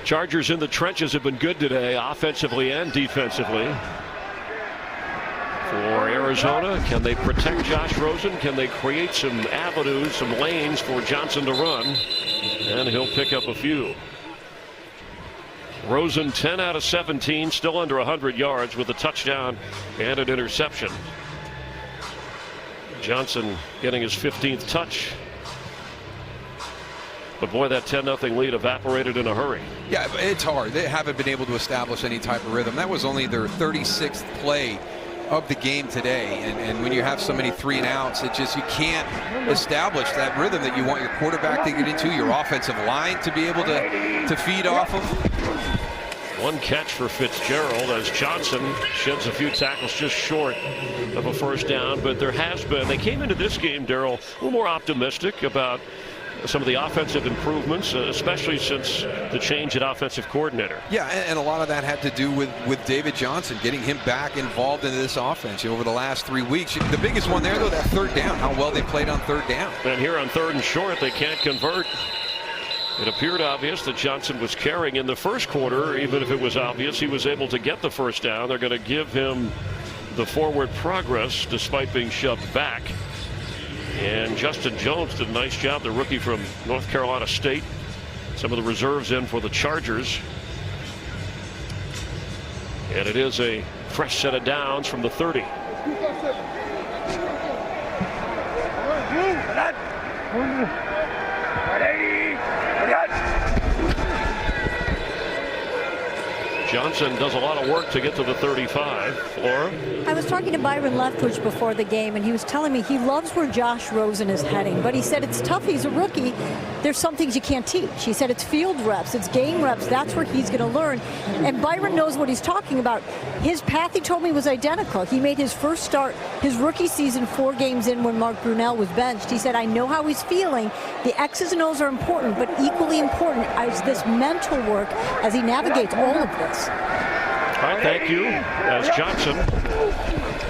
Chargers in the trenches have been good today, offensively and defensively. For Arizona, can they protect Josh Rosen? Can they create some avenues, some lanes for Johnson to run? And he'll pick up a few. Rosen 10 out of 17, still under 100 yards with a touchdown and an interception. Johnson getting his 15th touch. But boy, that 10-0 lead evaporated in a hurry. Yeah, it's hard. They haven't been able to establish any type of rhythm. That was only their 36th play of the game today, and when you have so many 3 and outs, it just, you can't establish that rhythm that you want your quarterback to get into, your offensive line to be able to feed off of. One catch for Fitzgerald as Johnson sheds a few tackles just short of a first down, but there has been, they came into this game, Darrell, a little more optimistic about some of the offensive improvements, especially since the change at offensive coordinator. Yeah, and a lot of that had to do with David Johnson, getting him back involved into this offense over the last 3 weeks. The biggest one there, though, that third down, how well they played on third down. And here on 3rd and short, they can't convert. It appeared obvious that Johnson was carrying in the first quarter. Even if it was obvious, he was able to get the first down. They're going to give him the forward progress despite being shoved back. And Justin Jones did a nice job, the rookie from North Carolina State. Some of the reserves in for the Chargers. And it is a fresh set of downs from the 30. Johnson does a lot of work to get to the 35. Laura? I was talking to Byron Leftwich before the game, and he was telling me he loves where Josh Rosen is heading, but he said it's tough. He's a rookie. There's some things you can't teach. He said it's field reps, it's game reps. That's where he's going to learn. And Byron knows what he's talking about. His path, he told me, was identical. He made his first start his rookie season 4 games in when Mark Brunell was benched. He said, I know how he's feeling. The X's and O's are important, but equally important is this mental work as he navigates all of this. All right, thank you. As Johnson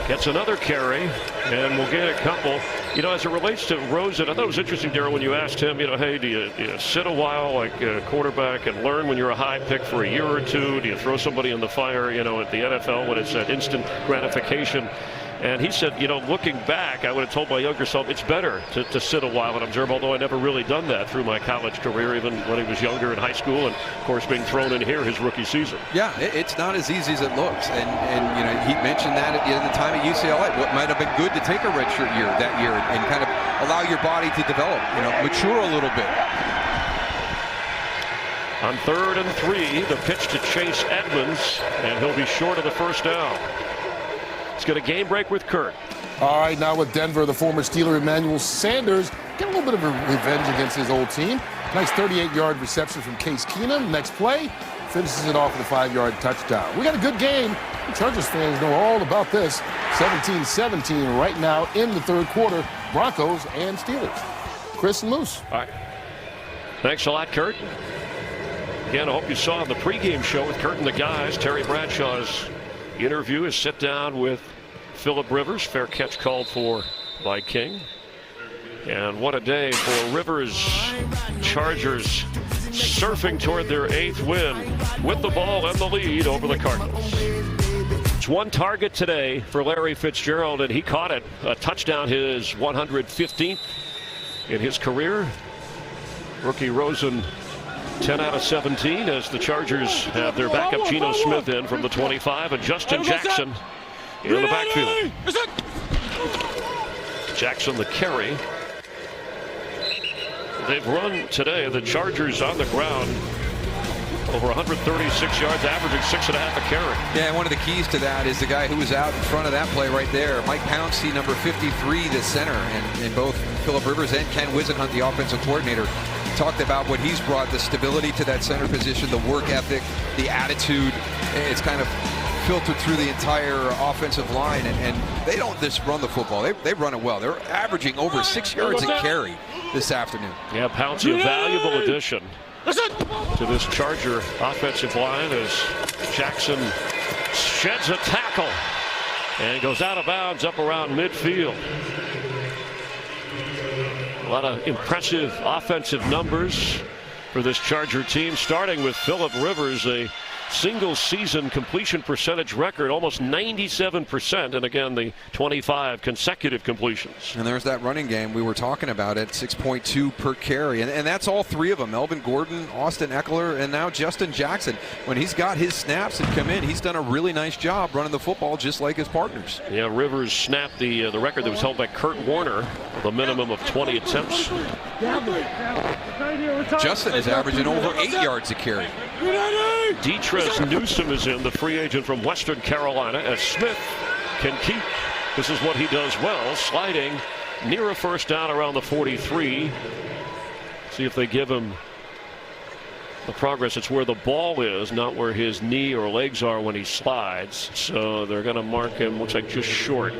gets another carry, and we'll get a couple. You know, as it relates to Rosen, I thought it was interesting, Darrell, when you asked him, you know, hey, do you sit a while like a quarterback and learn when you're a high pick for a year or two? Do you throw somebody in the fire, you know, at the NFL when it's that instant gratification? And he said, you know, looking back, I would have told my younger self it's better to sit a while and observe, although I never really done that through my college career, even when he was younger in high school, and of course being thrown in here his rookie season. Yeah, it's not as easy as it looks, and you know, he mentioned that at the time at UCLA, what might have been good to take a redshirt year that year and kind of allow your body to develop, you know, mature a little bit. On 3rd and 3, the pitch to Chase Edmonds, and he'll be short of the first down. Let's get a game break with Kurt. All right, now with Denver, the former Steeler Emmanuel Sanders get a little bit of a revenge against his old team. Nice 38-yard reception from Case Keenum. Next play, finishes it off with a 5-yard touchdown. We got a good game. The Chargers fans know all about this. 17-17 right now in the 3rd quarter. Broncos and Steelers. Chris and Moose. All right. Thanks a lot, Kurt. Again, I hope you saw the pregame show with Kurt and the guys. Terry Bradshaw's interview is sit down with Phillip Rivers. Fair catch called for by King. And what a day for Rivers. Chargers surfing toward their 8th win with the ball and the lead over the Cardinals. It's one target today for Larry Fitzgerald, and he caught it. A touchdown, his 115th in his career. Rookie Rosen 10 out of 17 as the Chargers have their backup Geno Smith in from the 25, and Justin Jackson in the backfield. Jackson the carry. They've run today, the Chargers on the ground, over 136 yards, averaging 6.5 a carry. Yeah, one of the keys to that is the guy who was out in front of that play right there, Mike Pouncey, number 53, the center, and both Phillip Rivers and Ken Wisenhunt, the offensive coordinator, talked about what he's brought, the stability to that center position, the work ethic, the attitude. It's kind of filtered through the entire offensive line, and they don't just run the football. They run it well. They're averaging over 6 yards a carry this afternoon. Yeah, Pouncey, a valuable addition to this Charger offensive line as Jackson sheds a tackle and goes out of bounds up around midfield. A lot of impressive offensive numbers for this Charger team, starting with Phillip Rivers, a single season completion percentage record, almost 97%, and again the 25 consecutive completions. And there's that running game we were talking about at 6.2 per carry, and that's all 3 of them: Melvin Gordon, Austin Eckler, and now Justin Jackson. When he's got his snaps and come in, he's done a really nice job running the football just like his partners. Yeah, Rivers snapped the record that was held by Kurt Warner with a minimum of 20 attempts Justin is averaging over 8 yards a carry. Detrez Newsome is in, the free agent from Western Carolina, as Smith can keep. This is what he does well, sliding near a first down around the 43. See if they give him the progress. It's where the ball is, not where his knee or legs are when he slides. So they're going to mark him, looks like just short.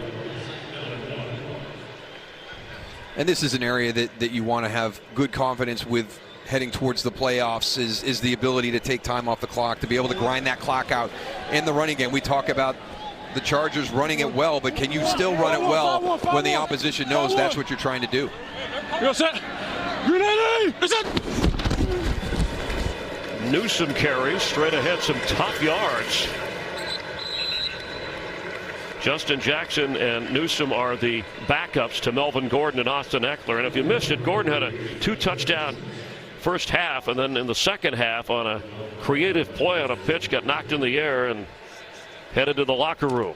And this is an area that you want to have good confidence with heading towards the playoffs, is the ability to take time off the clock, to be able to grind that clock out in the running game. We talk about the Chargers running it well, but can you still run it well when the opposition knows that's what you're trying to do? You're set. Newsome carries straight ahead, some tough yards. Justin Jackson and Newsome are the backups to Melvin Gordon and Austin Eckler. And if you missed it, Gordon had a 2-touchdown first half, and then in the second half on a creative play on a pitch got knocked in the air and headed to the locker room.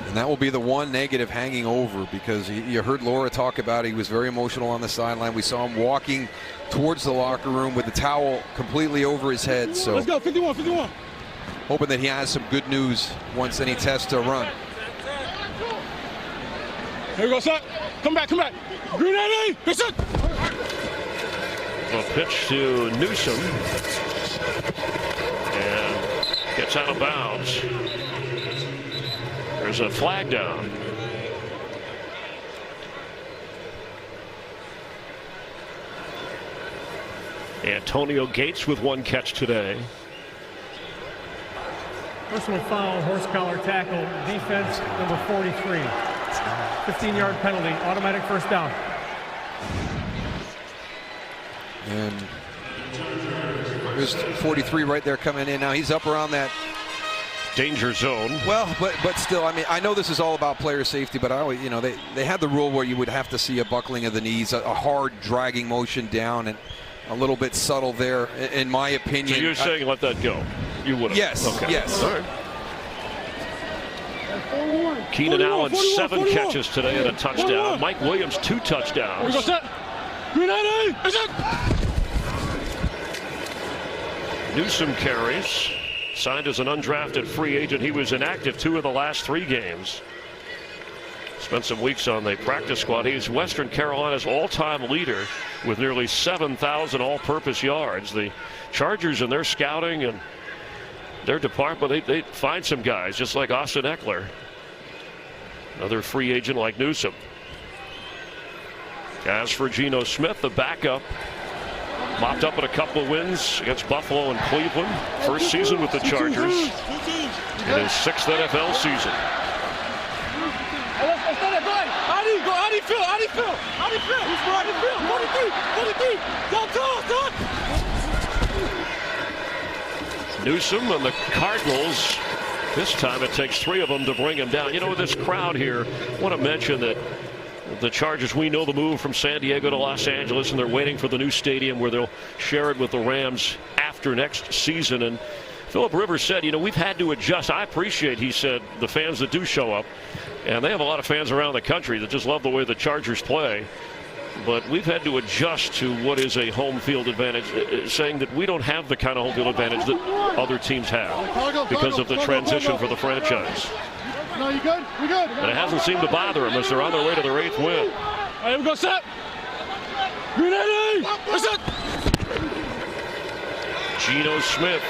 And that will be the one negative hanging over, because you heard Laura talk about it. He was very emotional on the sideline. We saw him walking towards the locker room with the towel completely over his head. So let's go, 51, 51. Hoping that he has some good news once any tests to run. Here we go, set. Come back, come back. Green 80, it's it. A pitch to Newsome. And gets out of bounds. There's a flag down. Antonio Gates with one catch today. Personal foul, horse collar tackle, defense number 43. 15-yard penalty, automatic first down. And there's 43 right there coming in. Now he's up around that danger zone. Well, but still, I mean, I know this is all about player safety, but I always, you know, they had the rule where you would have to see a buckling of the knees, a hard dragging motion down, and a little bit subtle there, in my opinion. So you're saying let that go? You would have? Yes. Okay. Yes. All right. Keenan Allen, 7 catches today and a touchdown. Mike Williams, 2 touchdowns. We go set. Green 80, it's it. Newsome carries. Signed as an undrafted free agent. He was inactive 2 of the last 3 games. Spent some weeks on the practice squad. He's Western Carolina's all-time leader with nearly 7,000 all-purpose yards. The Chargers in their scouting and their department, they find some guys just like Austin Eckler. Another free agent like Newsome. As for Geno Smith, the backup, mopped up in a couple of wins against Buffalo and Cleveland. First season with the Chargers in his 6th NFL season. How do you feel? How do you feel? How do you feel? How do you feel? 43. Newsome and the Cardinals. This time it takes 3 of them to bring him down. You know, this crowd here, I want to mention that the Chargers, we know the move from San Diego to Los Angeles, and they're waiting for the new stadium where they'll share it with the Rams after next season. And Philip Rivers said, you know, we've had to adjust. I appreciate, he said, the fans that do show up. And they have a lot of fans around the country that just love the way the Chargers play. But we've had to adjust to what is a home field advantage, saying that we don't have the kind of home field advantage that other teams have because of the transition for the franchise. No, you good? We good? And it hasn't seemed to bother them as they're on their way to their 8th win. All right, we go set. Green 80, it's it. Geno Smith,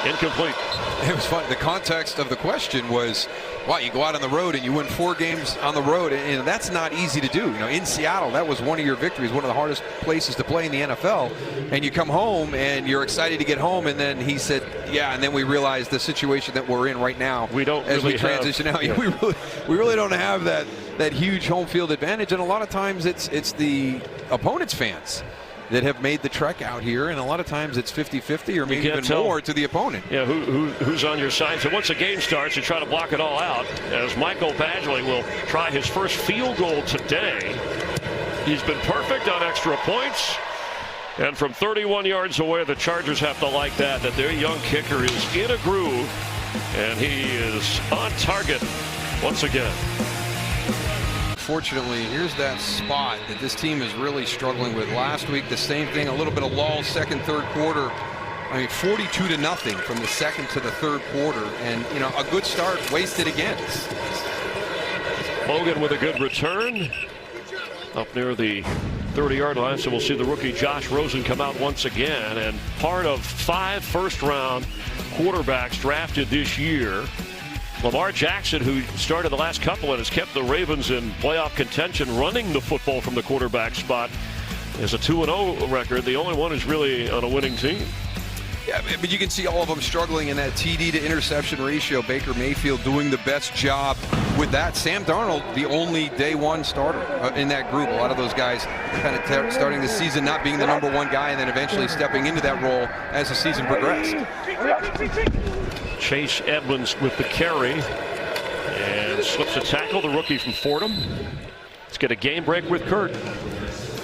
incomplete. It was fun. The context of the question was, wow, you go out on the road and you win 4 games on the road, and that's not easy to do. You know, in Seattle, that was one of your victories, one of the hardest places to play in the NFL. And you come home and you're excited to get home, and then he said, yeah, and then we realized the situation that we're in right now. We don't as really we transition have, out. Yeah. We really don't have that huge home field advantage, and a lot of times it's the opponent's fans that have made the trek out here, and a lot of times it's 50-50 or maybe even more to the opponent. Yeah, who's on your side. So once the game starts, you try to block it all out, as Michael Badgley will try his first field goal today. He's been perfect on extra points. And from 31 yards away, the Chargers have to like that their young kicker is in a groove, and he is on target once again. unfortunately, here's that spot that this team is really struggling with. Last week, the same thing, a little bit of lull, second, third quarter. I mean, 42-0 from the second to the third quarter, and you know, a good start wasted again. Logan with a good return up near the 30-yard line, so we'll see the rookie Josh Rosen come out once again. And part of 5 first-round quarterbacks drafted this year, Lamar Jackson, who started the last couple and has kept the Ravens in playoff contention, running the football from the quarterback spot, is a 2-0 record. The only one who's really on a winning team. Yeah, but you can see all of them struggling in that TD to interception ratio. Baker Mayfield doing the best job with that. Sam Darnold, the only day one starter in that group. A lot of those guys kind of starting the season not being the #1 guy and then eventually stepping into that role as the season progressed. Chase Edmonds with the carry and slips a tackle, the rookie from Fordham. Let's get a game break with Kurt.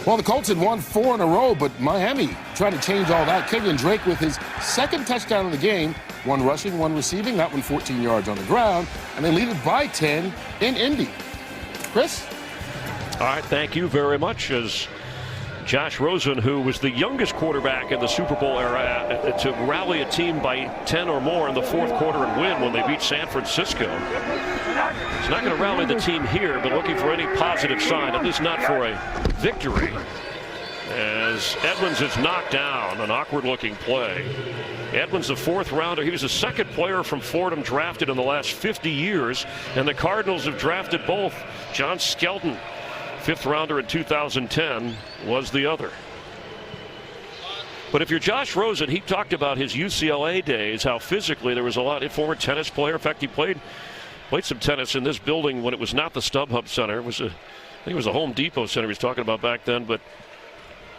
Well, the Colts had won 4 in a row, but Miami trying to change all that. Kenyon Drake with his second touchdown of the game, 1 rushing, 1 receiving, that one 14 yards on the ground, and they lead it by 10 in Indy. Chris? All right, thank you very much. As Josh Rosen, who was the youngest quarterback in the Super Bowl era to rally a team by 10 or more in the fourth quarter and win when they beat San Francisco. He's not going to rally the team here, but looking for any positive sign, at least not for a victory. As Edmonds is knocked down, an awkward-looking play. Edmonds, the 4th rounder. He was the 2nd player from Fordham drafted in the last 50 years, and the Cardinals have drafted both. John Skelton, 5th rounder in 2010, was the other. But if you're Josh Rosen, he talked about his UCLA days, how physically there was a lot. Former tennis player. In fact, he played some tennis in this building when it was not the StubHub Center. It was I think it was the Home Depot Center he was talking about back then. But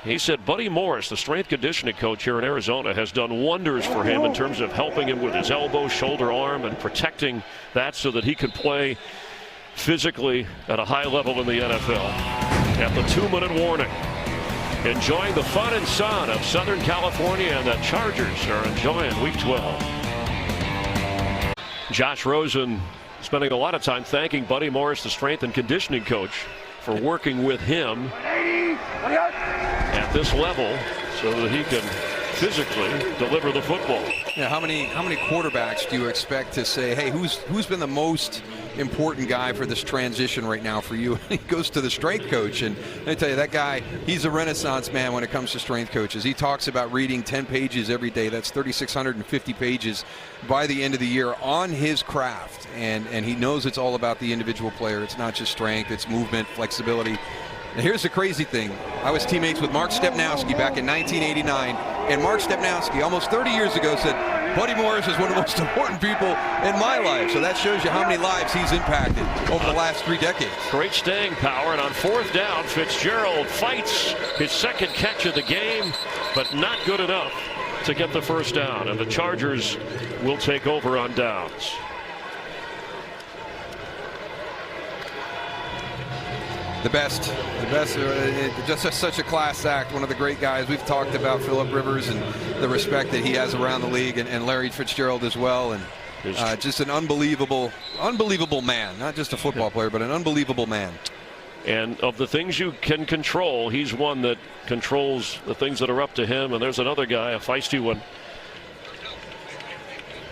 he said Buddy Morris, the strength conditioning coach here in Arizona, has done wonders for him in terms of helping him with his elbow, shoulder, arm, and protecting that so that he could play physically at a high level in the NFL. At the 2-minute warning, enjoying the fun and sun of Southern California, and the Chargers are enjoying Week 12. Josh Rosen spending a lot of time thanking Buddy Morris, the strength and conditioning coach, for working with him at this level so that he can physically deliver the football. Yeah, how many quarterbacks do you expect to say, hey, who's been the most important guy for this transition right now for you? He goes to the strength coach, and I tell you, that guy, he's a renaissance man when it comes to strength coaches. He talks about reading 10 pages every day. That's 3,650 pages by the end of the year on his craft, and he knows it's all about the individual player. It's not just strength, it's movement, flexibility. And here's the crazy thing. I was teammates with Mark Stepnowski back in 1989, and Mark Stepnowski almost 30 years ago said, Buddy Morris is one of the most important people in my life. So that shows you how many lives he's impacted over the last 3 decades. Great staying power, and on 4th down, Fitzgerald fights his 2nd catch of the game, but not good enough to get the first down, and the Chargers will take over on downs. The best, just such a class act. One of the great guys. We've talked about Phillip Rivers and the respect that he has around the league, and Larry Fitzgerald as well. And just an unbelievable man. Not just a football player, but an unbelievable man. And of the things you can control, he's one that controls the things that are up to him. And there's another guy, a feisty one.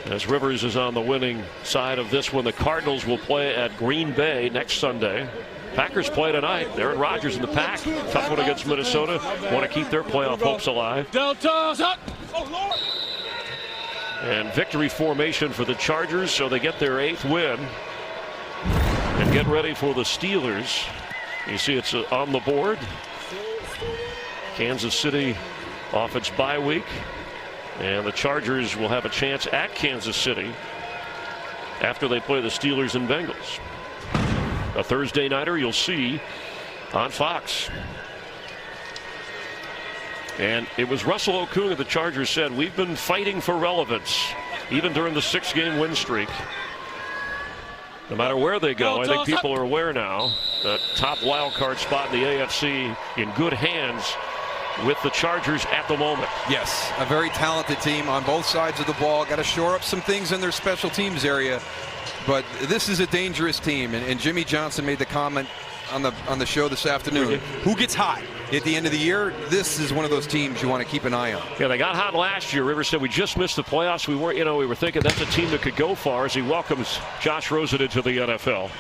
As Rivers is on the winning side of this one, the Cardinals will play at Green Bay next Sunday. Packers play tonight. Aaron Rodgers in the pack. Tough one against Minnesota. Want to keep their playoff hopes alive. And victory formation for the Chargers, so they get their 8th win. And get ready for the Steelers. You see it's on the board. Kansas City off its bye week. And the Chargers will have a chance at Kansas City after they play the Steelers and Bengals. A Thursday nighter you'll see on Fox. And it was Russell Okung of the Chargers said, we've been fighting for relevance even during the 6-game win streak. No matter where they go, I think people are aware now that top wild card spot in the AFC in good hands with the Chargers at the moment. Yes, a very talented team on both sides of the ball. Got to shore up some things in their special teams area. But this is a dangerous team, and Jimmy Johnson made the comment on the show this afternoon. Who gets hot at the end of the year? This is one of those teams you want to keep an eye on. Yeah, they got hot last year. Rivers said we just missed the playoffs. We weren't, we were thinking that's a team that could go far as he welcomes Josh Rosen into the NFL.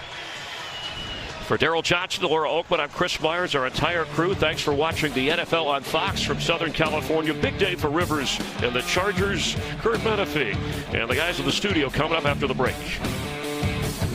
For Daryl Johnson, Laura Oakman, I'm Chris Myers, our entire crew. Thanks for watching the NFL on Fox from Southern California. Big day for Rivers and the Chargers. Kurt Menefee and the guys in the studio coming up after the break.